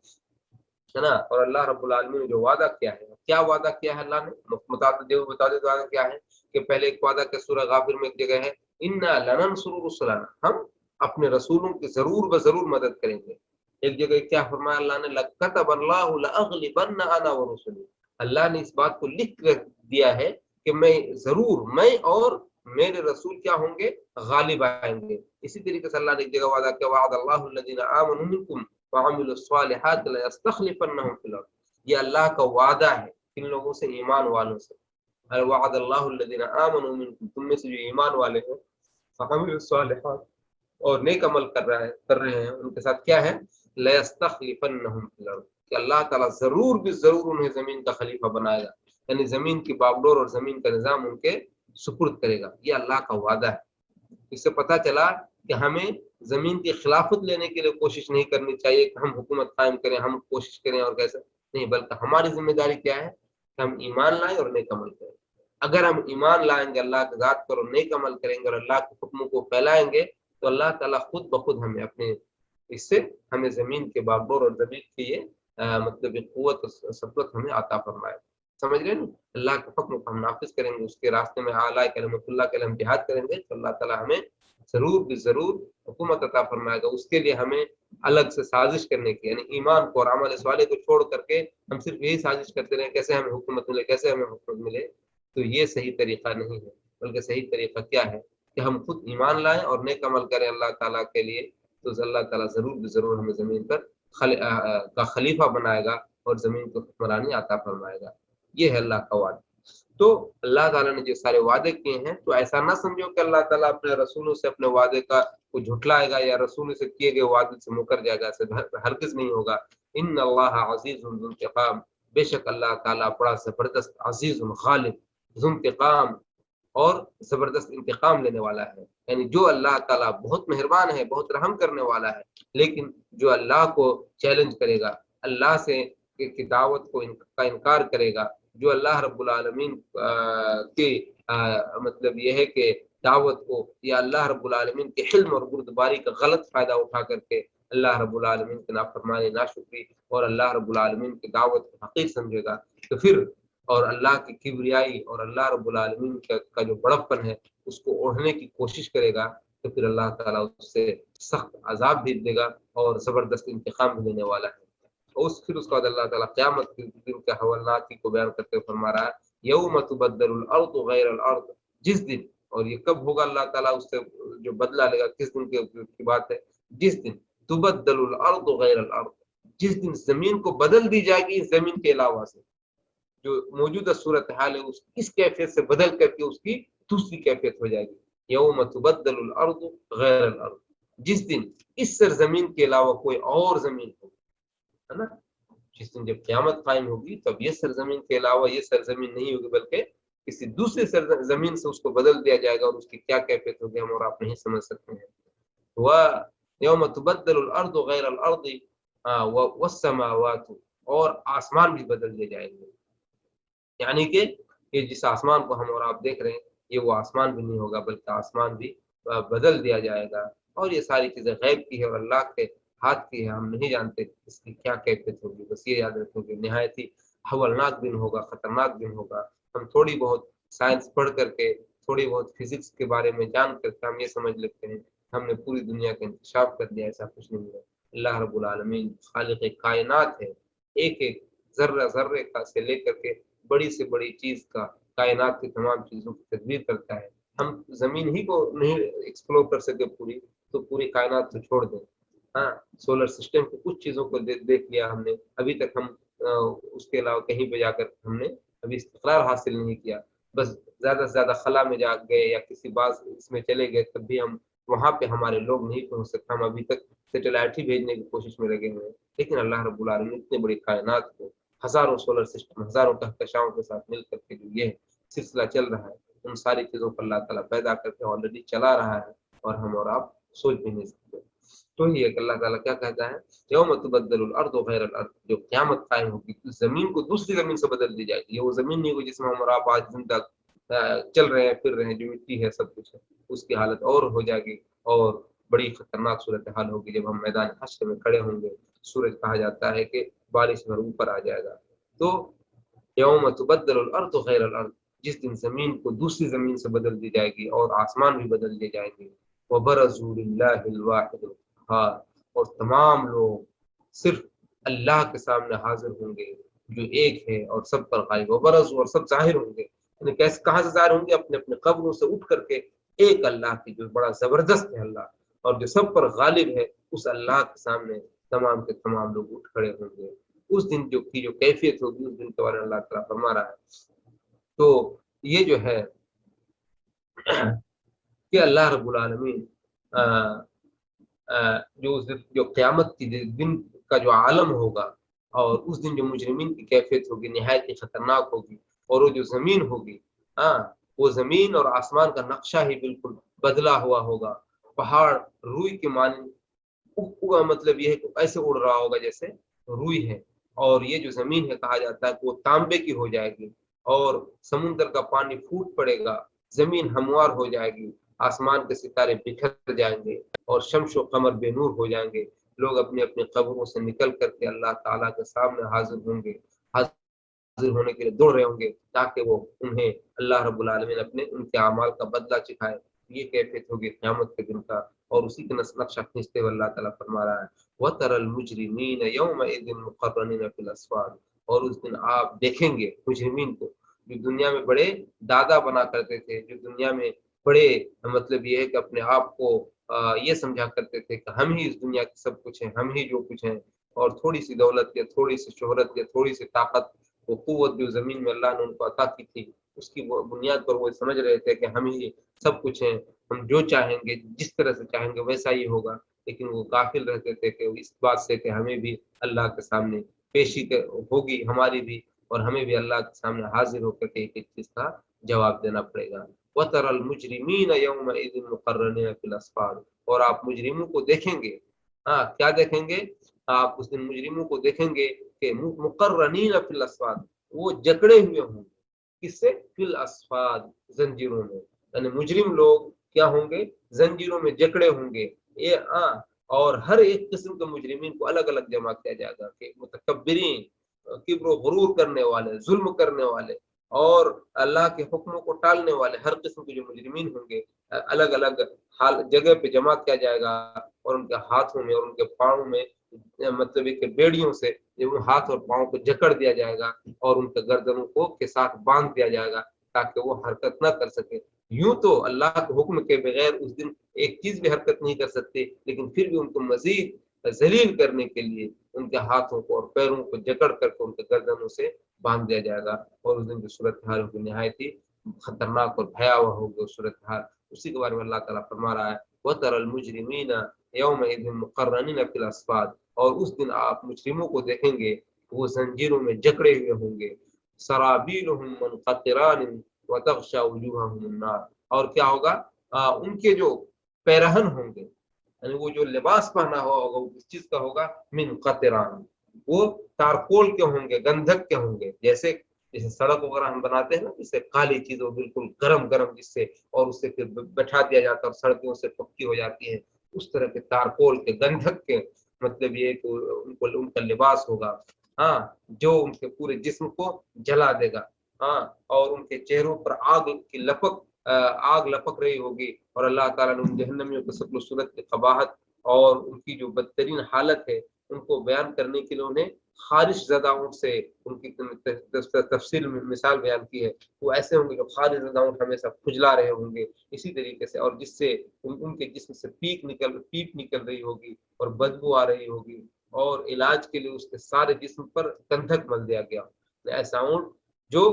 S1: ہے نا۔ اور اللہ رب العالمین نے جو وعدہ کیا ہے، کیا وعدہ کیا ہے اللہ نے، بتا دے وعدہ کیا ہے کہ پہلے ایک وعدہ کہ سورہ غافر میں ایک جگہ ہے انا لننصر رسلنا، ہم اپنے رسولوں کی ضرور بضرور مدد کریں گے۔ ایک جگہ کیا فرمایا اللہ نے لَكَتَبَ اللَّهُ لَأَغْلِبَنَّ أَنَا وَرُسُلِي، اللہ نے اس بات کو لکھ کر دیا ہے کہ میں اور میرے رسول کیا ہوں گے، غالب آئیں گے۔ اسی طریقے سے اللہ نے ایک جگہ وعدہ کیا وعد اللہ الذین آمنوا منکم وعملوا الصالحات لَيَسْتَخْلِفَنَّهُمْ فِي الْأَرْضِ، یہ اللہ کا وعدہ ہے ان لوگوں سے، ایمان والوں سے۔ وعد اللہ الذین آمنوا منکم، تم میں سے جو ایمان والے ہیں، وعملوا الصالحات، اور نیک عمل کر رہے ہیں، ان کے ساتھ کیا ہے، لَيَسْتَخْلِفَنَّهُمْ فِي الْأَرْضِ، کہ اللہ تعالیٰ ضرور بھی ضرور انہیں زمین کا خلیفہ بنائے گا، یعنی زمین کی باغڈور اور زمین کا نظام ان کے سپرد کرے گا، یہ اللہ کا وعدہ ہے۔ اس سے پتہ چلا کہ ہمیں زمین کی خلافت لینے کے لیے کوشش نہیں کرنی چاہیے کہ ہم حکومت قائم کریں، ہم کوشش کریں اور کیسے نہیں، بلکہ ہماری ذمہ داری کیا ہے کہ ہم ایمان لائیں اور نیک عمل کریں۔ اگر ہم ایمان لائیں گے اللہ کی ذات پر اور نیک عمل کریں گے اور اللہ کے حکموں کو پھیلائیں گے تو اللہ تعالیٰ خود بخود ہمیں اپنے اس سے ہمیں زمین کے باغڈور اور زمین کی یہ مطلب قوت و سطوت ہمیں عطا فرمائے، سمجھ گئے نا۔ اللہ کے حکم کو ہم نافذ کریں گے، اس کے راستے میں اعلیٰ کلمت اللہ کے لیے ہم جہاد کریں گے تو اللہ تعالیٰ ہمیں ضرور بھی ضرور حکومت عطا فرمائے گا۔ اس کے لیے ہمیں الگ سے سازش کرنے کی، یعنی ایمان کو اور عمل صالح کو چھوڑ کر کے ہم صرف یہی سازش کرتے رہیں کیسے ہمیں حکومت ملے، کیسے ہمیں حکومت ملے، تو یہ صحیح طریقہ نہیں ہے، بلکہ صحیح طریقہ کیا ہے کہ ہم خود ایمان لائیں اور نیک عمل کریں اللہ تعالیٰ کے لیے، تو اللہ تعالیٰ ضرور بھی ضرور ہمیں زمین پر کا خلیفہ بنائے گا اور زمین کو حکمرانی عطا فرمائے گا۔ یہ ہے اللہ کا وعدہ۔ تو اللہ تعالیٰ نے جو سارے وعدے کیے ہیں تو ایسا نہ سمجھو کہ اللہ تعالیٰ اپنے رسولوں سے اپنے وعدے کا کو جھٹلائے گا یا رسولوں سے کیے گئے وعدے سے مکر جائے گا، ایسا ہرگز نہیں ہوگا۔ ان اللہ عزیز ذو انتقام، بے شک اللہ تعالیٰ بڑا زبردست عزیز غالب ذو انتقام اور زبردست انتقام لینے والا ہے، یعنی جو اللہ تعالیٰ بہت مہربان ہے، بہت رحم کرنے والا ہے، لیکن جو اللہ کو چیلنج کرے گا، اللہ سے کی دعوت کو کا انکار کرے گا، جو اللہ رب العالمین کے مطلب یہ ہے کہ دعوت کو یا اللہ رب العالمین کے حلم اور بردباری کا غلط فائدہ اٹھا کر کے اللہ رب العالمین کے نافرمانی، ناشکری اور اللہ رب العالمین کی دعوت کو حقیر سمجھے گا، تو پھر اور اللہ کی کبریائی اور اللہ رب العالمین کا جو بڑپن ہے اس کو اوڑھنے کی کوشش کرے گا، تو پھر اللہ تعالیٰ اس سے سخت عذاب بھی دے گا اور زبردست انتقام بھی دینے والا ہے۔ پھر اس کے بعد اللہ تعالیٰ قیامت کے دن کے حوالات کو بیان کرتے فرما رہا ہے یوم تبدل الارض غیر الارض، جس دن اور یہ کب ہوگا؟ اللہ تعالیٰ اس سے جو بدلہ لے گا کس دن کی بات ہے؟ جس دن تبدل الارض غیر الارض، جس دن زمین کو بدل دی جائے گی زمین کے علاوہ سے، جو موجودہ صورتحال ہے اس کیفیت سے بدل کر کے اس کی دوسری کیفیت ہو جائے گی۔ یوم تبدل الارض غیر الارض، جس دن اس سرزمین کے علاوہ کوئی اور زمین ہوگی، ہے نا؟ جس دن جب قیامت قائم ہوگی تب یہ سرزمین کے علاوہ یہ سرزمین نہیں ہوگی، بلکہ کسی دوسری زمین سے اس کو بدل دیا جائے گا، اور اس کی کیا کیفیت ہوگی ہم اور آپ نہیں سمجھ سکتے ہیں۔ وہ یوم تبدل الارض غیر الارض والسماوات، اور آسمان بھی بدل دیے جائیں گے، یعنی کہ یہ جس آسمان کو ہم اور آپ دیکھ رہے ہیں یہ وہ آسمان بھی نہیں ہوگا، بلکہ آسمان بھی بدل دیا جائے گا۔ اور یہ ساری چیزیں غیب کی ہے اور اللہ کے ہاتھ کی ہے، ہم نہیں جانتے اس کی کیا کیفیت ہوگی۔ بس یہ یاد رکھیں کہ نہایت ہی ہولناک دن ہوگا، خطرناک دن ہوگا۔ ہم تھوڑی بہت سائنس پڑھ کر کے، تھوڑی بہت فزکس کے بارے میں جان کر کے ہم یہ سمجھ لیتے ہیں ہم نے پوری دنیا کا انکشاف کر دیا، ایسا کچھ نہیں ہے۔ اللہ رب العالمین خالق کائنات ہے، ایک ایک ذرہ ذرے کا سے لے کر کے بڑی سے بڑی چیز کا، کائنات کی تمام چیزوں کی تدبیر کرتا ہے۔ ہم زمین ہی کو نہیں ایکسپلور کر سکے پوری، تو پوری کائنات سے چھوڑ دیں۔ ہاں، سولر سسٹم کی کچھ چیزوں کو دیکھ لیا ہم نے، ابھی تک ہم اس کے علاوہ کہیں پہ جا کر ہم نے ابھی استقرار حاصل نہیں کیا۔ بس زیادہ سے زیادہ خلا میں جا گئے یا کسی بات اس میں چلے گئے، تب بھی ہم وہاں پہ ہمارے لوگ نہیں پہنچ سکتے، ہم ابھی تک سیٹلائٹ ہی بھیجنے کی کوشش میں لگے ہوئے ہیں۔ لیکن اللہ رب العالمین اتنی بڑی کائنات کو ہزاروں سولر سسٹم، ہزاروں کہکشاؤں کے ساتھ مل کر کے جو یہ سلسلہ چل رہا ہے، ان ساری چیزوں کو اللہ تعالیٰ پیدا کر کے آلریڈی چلا رہا ہے، اور ہم اور آپ سوچ بھی نہیں سکتے۔ تو یہ کہ اللہ تعالیٰ کیا کہتا ہے، یوم تبدل الارض غیر الارض، جو قیامت قائم ہوگی زمین کو دوسری زمین سے بدل دی جائے گی۔ یہ وہ زمین نہیں ہوگی جس میں ہم اور آپ آج دن تک چل رہے ہیں، پھر رہے ہیں، جو مٹی ہے سب کچھ ہے، اس کی حالت اور ہو جائے گی، اور بڑی خطرناک صورتحال ہوگی جب ہم میدان حشر میں کھڑے ہوں گے۔ سورج کہا جاتا ہے کہ بارش میں اوپر آ جائے گا۔ تو یوم تبدل الارض غیر الارض، جس دن زمین کو دوسری زمین سے بدل دی جائے گی اور آسمان بھی بدل دیے جائیں گے۔ وبرزوا للہ الواحد القہار، اور تمام لوگ صرف اللہ کے سامنے حاضر ہوں گے جو ایک ہے اور سب پر غالب۔ وبرزوا، اور سب ظاہر ہوں گے، یعنی کیسے، کہاں سے ظاہر ہوں گے؟ اپنے اپنے قبروں سے اٹھ کر کے ایک اللہ کی جو بڑا زبردست ہے اللہ، اور جو سب پر غالب ہے، اس اللہ کے سامنے تمام کے تمام لوگ اٹھ کھڑے ہوں گے۔ اس دن جو کیفیت ہوگی، اس دن کے بارے میں اللہ تعالیٰ فرما رہا ہے۔ تو یہ جو ہے کہ اللہ رب العالمین جو قیامت کی دن کا جو عالم ہوگا، اور اس دن جو مجرمین کی کیفیت ہوگی نہایت ہی خطرناک ہوگی، اور وہ جو زمین ہوگی، ہاں، وہ زمین اور آسمان کا نقشہ ہی بالکل بدلا ہوا ہوگا۔ پہاڑ روئی کے مانند، مطلب یہ ہے کہ ایسے اڑ رہا ہوگا جیسے روئی ہے، اور یہ جو زمین ہے کہا جاتا ہے کہ وہ تانبے کی ہو جائے گی، اور سمندر کا پانی پھوٹ پڑے گا، زمین ہموار ہو جائے گی، آسمان کے ستارے بکھر جائیں گے، اور شمس و قمر بے نور ہو جائیں گے۔ لوگ اپنے اپنے قبروں سے نکل کر کے اللہ تعالیٰ کے سامنے حاضر ہوں گے، حاضر ہونے کے لیے دوڑ رہے ہوں گے، تاکہ وہ انہیں اللہ رب العالمین اپنے ان کے اعمال کا بدلہ چکھائے۔ یہ کیفیت ہوگی قیامت کے دن کا، اور اسی کا نقشہ کھینچتے ہوئے اللہ تعالیٰ فرما رہا ہے وَتَرَى الْمُجْرِمِينَ يَوْمَئِذٍ مُقَرَّنِينَ فِي الْأَصْفَادِ، اور اس دن آپ دیکھیں گے مجرمین کو، جو دنیا میں بڑے دادا بنا کرتے تھے، جو دنیا میں بڑے، مطلب یہ ہے کہ اپنے آپ کو یہ سمجھا کرتے تھے کہ ہم ہی اس دنیا کے سب کچھ ہیں، ہم ہی جو کچھ ہیں، اور تھوڑی سی دولت یا تھوڑی سی شہرت یا تھوڑی سی طاقت، وہ قوت جو زمین میں اللہ نے ان کو عطا کی تھی، اس کی بنیاد پر وہ سمجھ رہے تھے کہ ہم ہی سب کچھ ہیں، ہم جو چاہیں گے جس طرح سے چاہیں گے ویسا ہی ہوگا۔ لیکن وہ غافل رہتے تھے کہ اس بات سے کہ ہمیں بھی اللہ کے سامنے پیشی ہوگی ہماری بھی، اور ہمیں بھی اللہ کے سامنے حاضر ہو کر کے ایک ایک چیز کا جواب دینا پڑے گا۔ وَتَرَى الْمُجْرِمِينَ يَوْمَئِذٍ مُقَرَّنِينَ فِي الْأَصْفَادِ، اور آپ مجرموں کو دیکھیں گے، ہاں کیا دیکھیں گے؟ آپ اس دن مجرموں کو دیکھیں گے کہ مقرنین فی الاسفاد، وہ جکڑے ہوئے ہوں گے، کس سے؟ فی الاسفاد، زنجیروں میں، یعنی مجرم لوگ کیا ہوں گے؟ زنجیروں میں جکڑے ہوں گے۔ اور ہر ایک قسم کے مجرمین کو الگ الگ جمع کیا جائے گا کہ متکبرین، کبر و غرور کرنے والے، ظلم کرنے والے، اور اللہ کے حکموں کو ٹالنے والے، ہر قسم کے جو مجرمین ہوں گے الگ الگ حال جگہ پہ جمع کیا جائے گا، اور ان کے ہاتھوں میں اور ان کے پاؤں میں، مطلب کہ بیڑیوں سے ہاتھ اور پاؤں کو جکڑ دیا جائے گا، اور ان کے گردنوں کو کے ساتھ باندھ دیا جائے گا تاکہ وہ حرکت نہ کر سکے۔ یوں تو اللہ کے حکم کے بغیر اس دن ایک چیز بھی حرکت نہیں کر سکتے، لیکن پھر بھی ان کو مزید ذلیل کرنے کے لیے ان کے ہاتھوں کو اور پیروں کو جکڑ کر کے ان کے گردنوں سے باندھ دیا جائے گا، اور اس دن کی صورتحال ہوگی نہایت ہی خطرناک اور بھیاوہ ہوگی وہ صورتحال۔ اسی کے بارے میں اللہ تعالیٰ فرما رہا ہے وَتَرَى الْمُجْرِمِينَ يَوْمَئِذٍ مُقَرَّنِينَ فِي الْأَصْفَادِ، اور اس دن آپ مجرموں کو دیکھیں گے وہ زنجیروں میں جکڑے ہوئے ہوں گے، سرابیلہم من قطران وتغشى وجوہہم النار، اور کیا ہوگا ان کے جو پیرہن ہوں گے، یعنی وہ جو لباس پہنا ہوا ہوگا وہ کس چیز کا ہوگا، من قطران، وہ تارکول کے ہوں گے، گندھک کے ہوں گے، جیسے سڑک وغیرہ ہم بناتے ہیں نا، جس سے کالی چیز ہو بالکل گرم گرم، جس سے اور اس سے پھر بٹھا دیا جاتا ہے اور سڑکوں سے پکی ہو جاتی ہے، اس طرح کے تارکول کے گندھک کے، مطلب یہ کہ ان کا لباس ہوگا، ہاں، جو ان کے پورے جسم کو جلا دے گا، ہاں، اور ان کے چہروں پر آگ لپک رہی ہوگی، اور اللہ تعالیٰ نے ان جہنمیوں کو شکل و صورت کی قباحت اور ان کی جو بدترین حالت ہے ان کو بیان کرنے کے لیے انہیں خارش زدہ اونٹ سے ان کی تفصیل میں مثال بیان کی ہے، وہ ایسے ہوں گے جو خارش زدہ اونٹ ہمیشہ کھجلا رہے ہوں گے اسی طریقے سے، اور جس سے ان کے جسم سے پیپ نکل رہی ہوگی اور بدبو آ رہی ہوگی، اور علاج کے لیے اس کے سارے جسم پر گندھک مل دیا گیا، ایسا اونٹ جو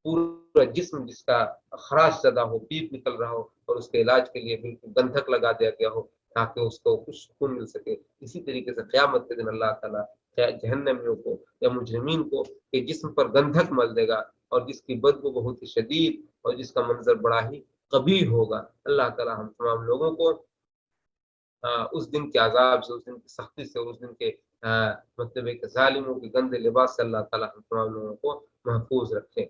S1: پورا جسم جس کا خراش زدہ ہو، پیپ نکل رہا ہو، اور اس کے علاج کے لیے بالکل گندھک لگا دیا گیا ہو تاکہ اس کو کچھ سکون مل سکے۔ اسی طریقے سے قیامت کے دن اللہ تعالیٰ جہنمیوں کو یا مجرمین کو کہ جسم پر گندھک مل دے گا، اور جس کی بدبو بہت ہی شدید اور جس کا منظر بڑا ہی قبیح ہوگا۔ اللہ تعالیٰ ہم تمام لوگوں کو اس دن کے عذاب سے، اس دن کی سختی سے، اس دن کے مطلب ایک ظالموں کے گندے لباس سے اللہ تعالیٰ ہم تمام لوگوں کو محفوظ رکھے۔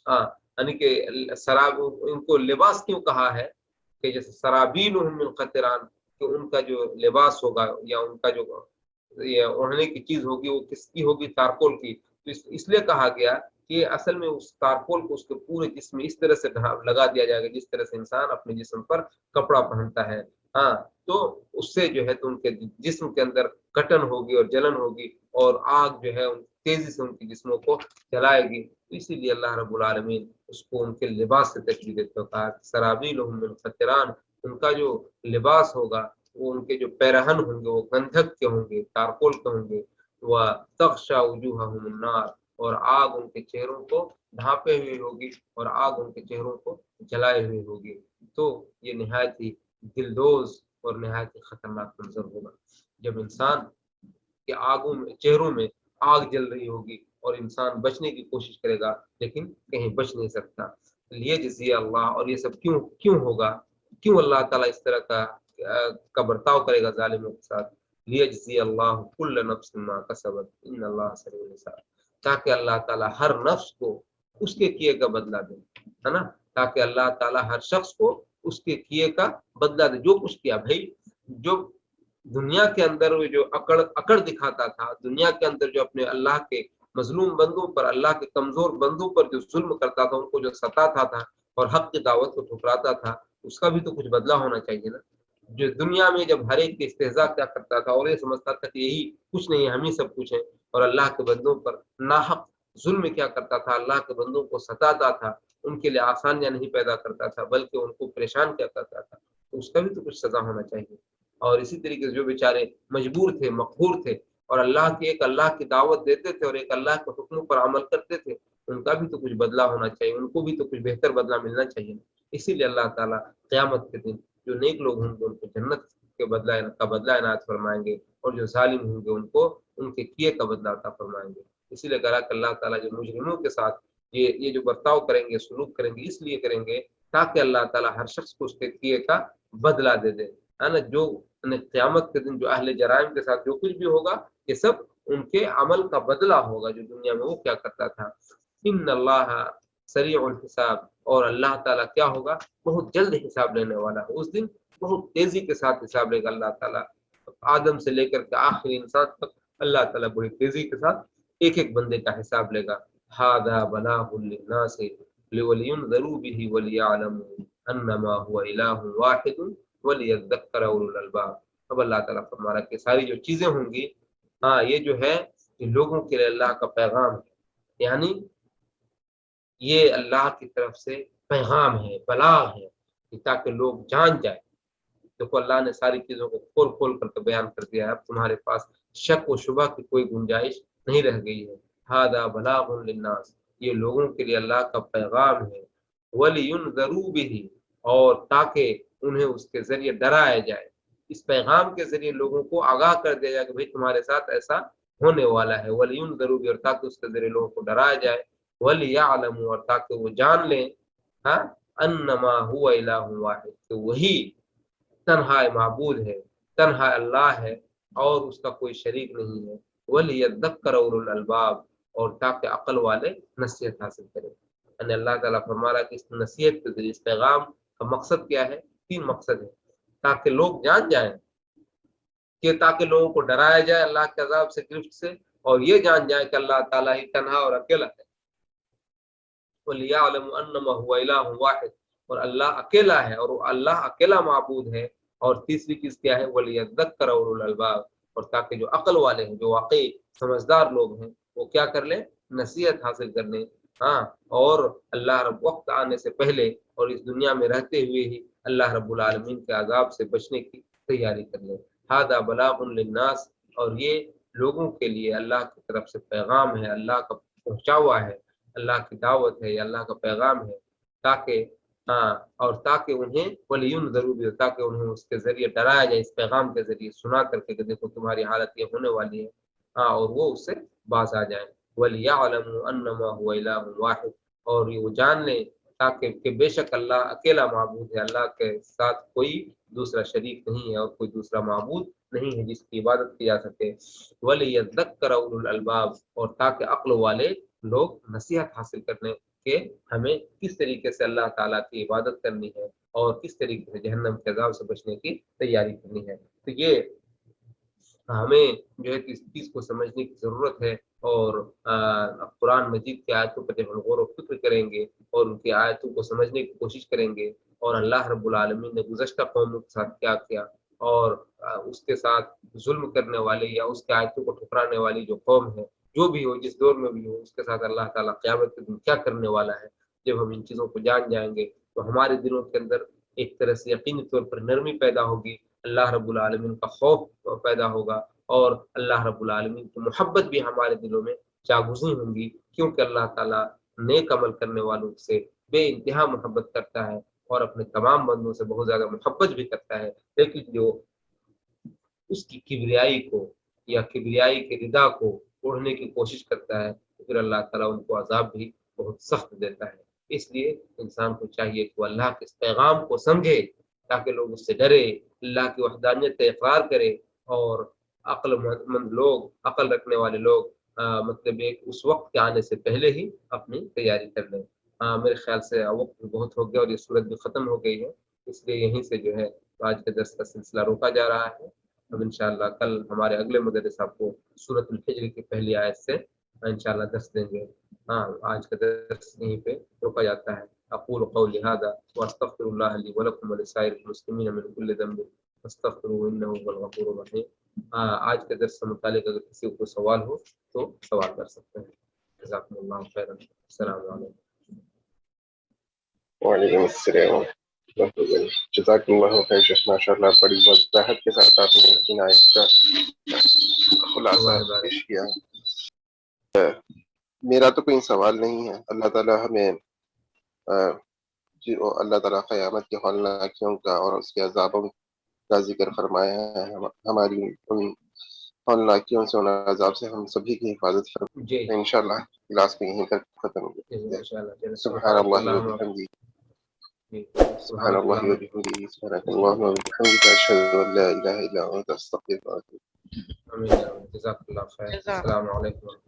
S1: یعنی کہ سراب ان کو لباس کیوں کہا ہے کہ جیسے سرابیلہم من قطران، کہ ان کا جو لباس ہوگا یا ان کا جو اوڑھنے کی چیز ہوگی وہ کس کی ہوگی، تارکول کی، تو اس لیے کہا گیا کہ اصل میں اس تارکول کو اس کے پورے جسم میں اس طرح سے لگا دیا جائے گا جس طرح سے انسان اپنے جسم پر کپڑا پہنتا ہے، ہاں، تو اس سے جو ہے تو ان کے جسم کے اندر کٹن ہوگی اور جلن ہوگی، اور آگ جو ہے تیزی سے ان کے جسموں کو جلائے گی، اسی لیے اللہ رب العالمین اس کو ان کے لباس سے تشبیہ دیتے ہوتا ہے، سرابیلہم من قطران، ان کا جو لباس ہوگا وہ ان کے جو پیرہن ہوں گے وہ گندھک کے ہوں گے، تارکول کے ہوں گے، وہ تغشا وجوہہم النار، اور آگ ان کے چہروں کو ڈھانپے ہوئے ہوگی، اور آگ ان کے چہروں کو جلائے ہوئے ہوگی۔ تو یہ نہایت ہی دلدوز اور نہایت ہی خطرناک منظر ہوگا جب انسان کے چہروں میں آگ جل رہی ہوگی اور انسان بچنے کی کوشش کرے گا لیکن کہیں بچ نہیں سکتا۔ لیے جزی اللہ، اور یہ سب کیوں ہوگا، کیوں اللہ تعالیٰ اس طرح کا برتاؤ کرے گا ظالموں کے ساتھ، لیجزی اللہ کل نفس ما کسبت ان اللہ سریع الحساب، تاکہ اللہ تعالیٰ ہر نفس کو اس کے کیے کا بدلہ دے، ہے نا، تاکہ اللہ تعالیٰ ہر شخص کو اس کے کیے کا بدلہ دے، جو کچھ کیا بھائی، جو دنیا کے اندر وہ جو اکڑ دکھاتا تھا، دنیا کے اندر جو اپنے اللہ کے مظلوم بندوں پر، اللہ کے کمزور بندوں پر جو ظلم کرتا تھا، ان کو جو ستاتا تھا اور حق کی دعوت کو ٹھکراتا تھا، اس کا بھی تو کچھ بدلہ ہونا چاہیے نا۔ جو دنیا میں جب ہر ایک استہزاء کیا کرتا تھا اور یہ سمجھتا تھا کہ یہی کچھ نہیں ہے، ہم ہی سب کچھ ہیں، اور اللہ کے بندوں پر ناحق ظلم کیا کرتا تھا، اللہ کے بندوں کو ستاتا تھا، ان کے لیے آسانیاں نہیں پیدا کرتا تھا بلکہ ان کو پریشان کیا کرتا تھا، تو اس کا بھی تو کچھ سزا ہونا چاہیے۔ اور اسی طریقے سے جو بیچارے مجبور تھے، مقہور تھے، اور اللہ کی دعوت دیتے تھے اور ایک اللہ کے حکم پر عمل کرتے تھے، ان کا بھی تو کچھ بدلہ ہونا چاہیے، ان کو بھی تو کچھ بہتر بدلہ ملنا چاہیے۔ اسی لیے اللہ تعالیٰ قیامت کے دن جو نیک لوگ ہوں گے ان کو جنت کے بدلہ عنایت فرمائیں گے، اور جو ظالم ہوں گے ان کو ان کے کیے کا بدلہ عطا فرمائیں گے۔ اسی لیے کہا کہ اللہ تعالیٰ جو مجرموں کے ساتھ یہ جو برتاؤ کریں گے، سلوک کریں گے، اس لیے کریں گے تاکہ اللہ تعالیٰ ہر شخص کو اس کے کیے کا بدلہ دے دے، ہے نا۔ جو قیامت کے دن جو اہل جرائم کے ساتھ جو کچھ بھی ہوگا یہ سب ان کے عمل کا بدلہ ہوگا جو دنیا میں وہ کیا کرتا تھا۔ ان اللہ سریع الحساب، اور اللہ تعالیٰ کیا ہوگا، بہت جلد حساب لینے والا ہے، اس دن بہت تیزی کے ساتھ حساب لے گا اللہ تعالیٰ، آدم سے لے کر کے آخری انسان تک اللہ تعالیٰ بڑی تیزی کے ساتھ ایک ایک بندے کا حساب لے گا۔ ھذا بلاغ للناس ولینذروا به وليعلموا انما هو اله واحد ولیذکر اولو الالباب۔ اب اللہ تعالیٰ فرما رہا ہے کہ ساری جو چیزیں ہوں گی، ہاں، یہ جو ہے یہ لوگوں کے لیے اللہ کا پیغام ہے، یعنی یہ اللہ کی طرف سے پیغام ہے، بلاغ ہے، تاکہ لوگ جان جائیں۔ دیکھو اللہ نے ساری چیزوں کو کھول کھول کر کے بیان کر دیا ہے، اب تمہارے پاس شک و شبہ کی کوئی گنجائش نہیں رہ گئی ہے۔ ھذا بلاغ للناس، یہ لوگوں کے لیے اللہ کا پیغام ہے، وَلِيُنذَرُوا بِهِ، اور تاکہ انہیں اس کے ذریعے ڈرایا جائے، اس پیغام کے ذریعے لوگوں کو آگاہ کر دیا جائے کہ بھئی تمہارے ساتھ ایسا ہونے والا ہے، وَلِيُنذَرُوا بِهِ، اور تاکہ اس کے ذریعے لوگوں کو ڈرایا جائے، وَلِيَعْلَمُوا، اور تاکہ وہ جان لیں، ہاں، انما هو الہ واحد، کہ وہی تنہا معبود ہے، تنہا اللہ ہے اور اس کا کوئی شریک نہیں ہے، وَلِيَذَّكَّرَ أُولُو الْأَلْبَابِ، اور تاکہ عقل والے نصیحت حاصل کریں۔ یعنی اللہ تعالیٰ فرما رہا ہے کہ اس نصیحت کے ذریعے، اس پیغام کا مقصد کیا ہے؟ 3 مقصد ہے، تاکہ لوگ جان جائیں، کہ تاکہ لوگوں کو ڈرایا جائے اللہ کے عذاب سے، گرفت سے، اور یہ جان جائے کہ اللہ تعالیٰ ہی تنہا اور اکیلا ہے، وَلِيَعْلَمُوا أَنَّمَا هُوَ إِلَٰهٌ وَاحِدٌ، اور اللہ اکیلا ہے اور اللہ اکیلا معبود ہے، اور تیسری چیز کیا ہے؟ وَلِيَذَّكَّرَ أُولُو الْأَلْبَابِ، اور تاکہ جو عقل والے ہیں، جو واقعی سمجھدار لوگ ہیں، وہ کیا کر لیں؟ نصیحت حاصل کر لیں، ہاں، اور اللہ رب وقت آنے سے پہلے اور اس دنیا میں رہتے ہوئے ہی اللہ رب العالمین کے عذاب سے بچنے کی تیاری کر لیں۔ ھذا بلاغ للناس، اور یہ لوگوں کے لیے اللہ کی طرف سے پیغام ہے، اللہ کا پہنچا ہوا ہے، اللہ کی دعوت ہے، یا اللہ کا پیغام ہے، تاکہ ہاں، اور تاکہ انہیں وَلِيُنذَرُوا بِهِ، تاکہ انہیں اس کے ذریعے ڈرایا جائے، اس پیغام کے ذریعے سنا کر کے کہ دیکھو تمہاری حالت یہ ہونے والی ہے، ہاں، اور وہ اس سے باز آ جائیں۔ وَلِيَعْلَمُوا أَنَّمَا هُوَ إِلَٰهٌ وَاحِدٌ، اور یہ وہ جان لیں تاکہ کہ بے شک اللہ اکیلا معبود ہے، اللہ کے ساتھ کوئی دوسرا شریک نہیں ہے اور کوئی دوسرا معبود نہیں ہے جس کی عبادت کی جا سکے۔ وَلِيَذَّكَّرَ أُولُو الْأَلْبَابِ، اور تاکہ عقل والے لوگ نصیحت حاصل کرنے کہ ہمیں کس طریقے سے اللہ تعالیٰ کی عبادت کرنی ہے اور کس طریقے سے جہنم کے عذاب سے بچنے کی تیاری کرنی ہے۔ تو یہ ہمیں جو ہے اس چیز کو سمجھنے کی ضرورت ہے، اور قرآن مجید کی آیتوں پر جب ہم غور و فکر کریں گے اور ان کی آیتوں کو سمجھنے کی کوشش کریں گے، اور اللہ رب العالمین نے گزشتہ قوموں کے ساتھ کیا کیا، اور اس کے ساتھ ظلم کرنے والے یا اس کی آیتوں کو ٹھکرانے والی جو قوم ہے، جو بھی ہو، جس دور میں بھی ہو، اس کے ساتھ اللہ تعالیٰ قیامت کے دن کیا کرنے والا ہے، جب ہم ان چیزوں کو جان جائیں گے تو ہمارے دلوں کے اندر ایک طرح سے یقینی طور پر نرمی پیدا ہوگی، اللہ رب العالمین کا خوف پیدا ہوگا، اور اللہ رب العالمین کی محبت بھی ہمارے دلوں میں جاگزیں ہوں گی، کیونکہ اللہ تعالیٰ نیک عمل کرنے والوں سے بے انتہا محبت کرتا ہے اور اپنے تمام بندوں سے بہت زیادہ محبت بھی کرتا ہے، لیکن جو اس کی کبریائی کو یا کبریائی کے ردا کو اوڑھنے کی کوشش کرتا ہے تو پھر اللہ تعالیٰ ان کو عذاب بھی بہت سخت دیتا ہے۔ اس لیے انسان کو چاہیے کہ وہ اللہ کے اس پیغام کو سمجھے تاکہ لوگ اس سے ڈرے، اللہ کی وحدانیت کا اقرار کرے، اور عقل مند لوگ، عقل رکھنے والے لوگ مطلب ایک اس وقت کے آنے سے پہلے ہی اپنی تیاری کر لیں۔ میرے خیال سے وقت بہت ہو گیا اور یہ صورت بھی ختم ہو گئی ہے، اس لیے یہیں سے جو ہے آج کے درس کا سلسلہ روکا جا رہا ہے۔ اب انشاءاللہ کل ہمارے اگلے مدرس آپ کو سورۃ الحجر کی پہلی آیت سے انشاءاللہ درس دیں گے۔ آج کا درس یہیں پہ روکا جاتا ہے۔ اقول قولی ھذا واستغفر اللہ لی ولکم ولسائر المسلمین من کل ذنب فاستغفروہ انہ ھو الغفور الرحیم۔ آج کے درس سے متعلق اگر کسی کو سوال ہو تو سوال کر سکتے ہیں۔ جزاکم اللہ خیرا، السلام علیکم۔
S2: وعلیکم السلام، جزاک اللہ خیر شیخ، ماشاء اللہ بڑی وضاحت کے ساتھ آپ نے ان آیات کا خلاصہ پیش کیا۔ میرا تو کوئی سوال نہیں ہے۔ اللہ تعالیٰ ہمیں اللہ تعالیٰ قیامت کے ہولناکیوں کا اور اس کے عذابوں کا ذکر فرمایا ہے، ہماری ان ہولناکیوں سے، ان عذاب سے ہم سبھی کی حفاظت فرمائے۔ انشاءاللہ کلاس میں یہیں تک ختم ہو گیا۔ سبحان اللہ وبحمدہ، سبحان اللہ وبحمدہ، سبحانک اللہم وبحمدک، اشہد ان لا الہ الا انت، استغفرک واتوب۔
S1: جزاک اللہ خیر، السلام علیکم۔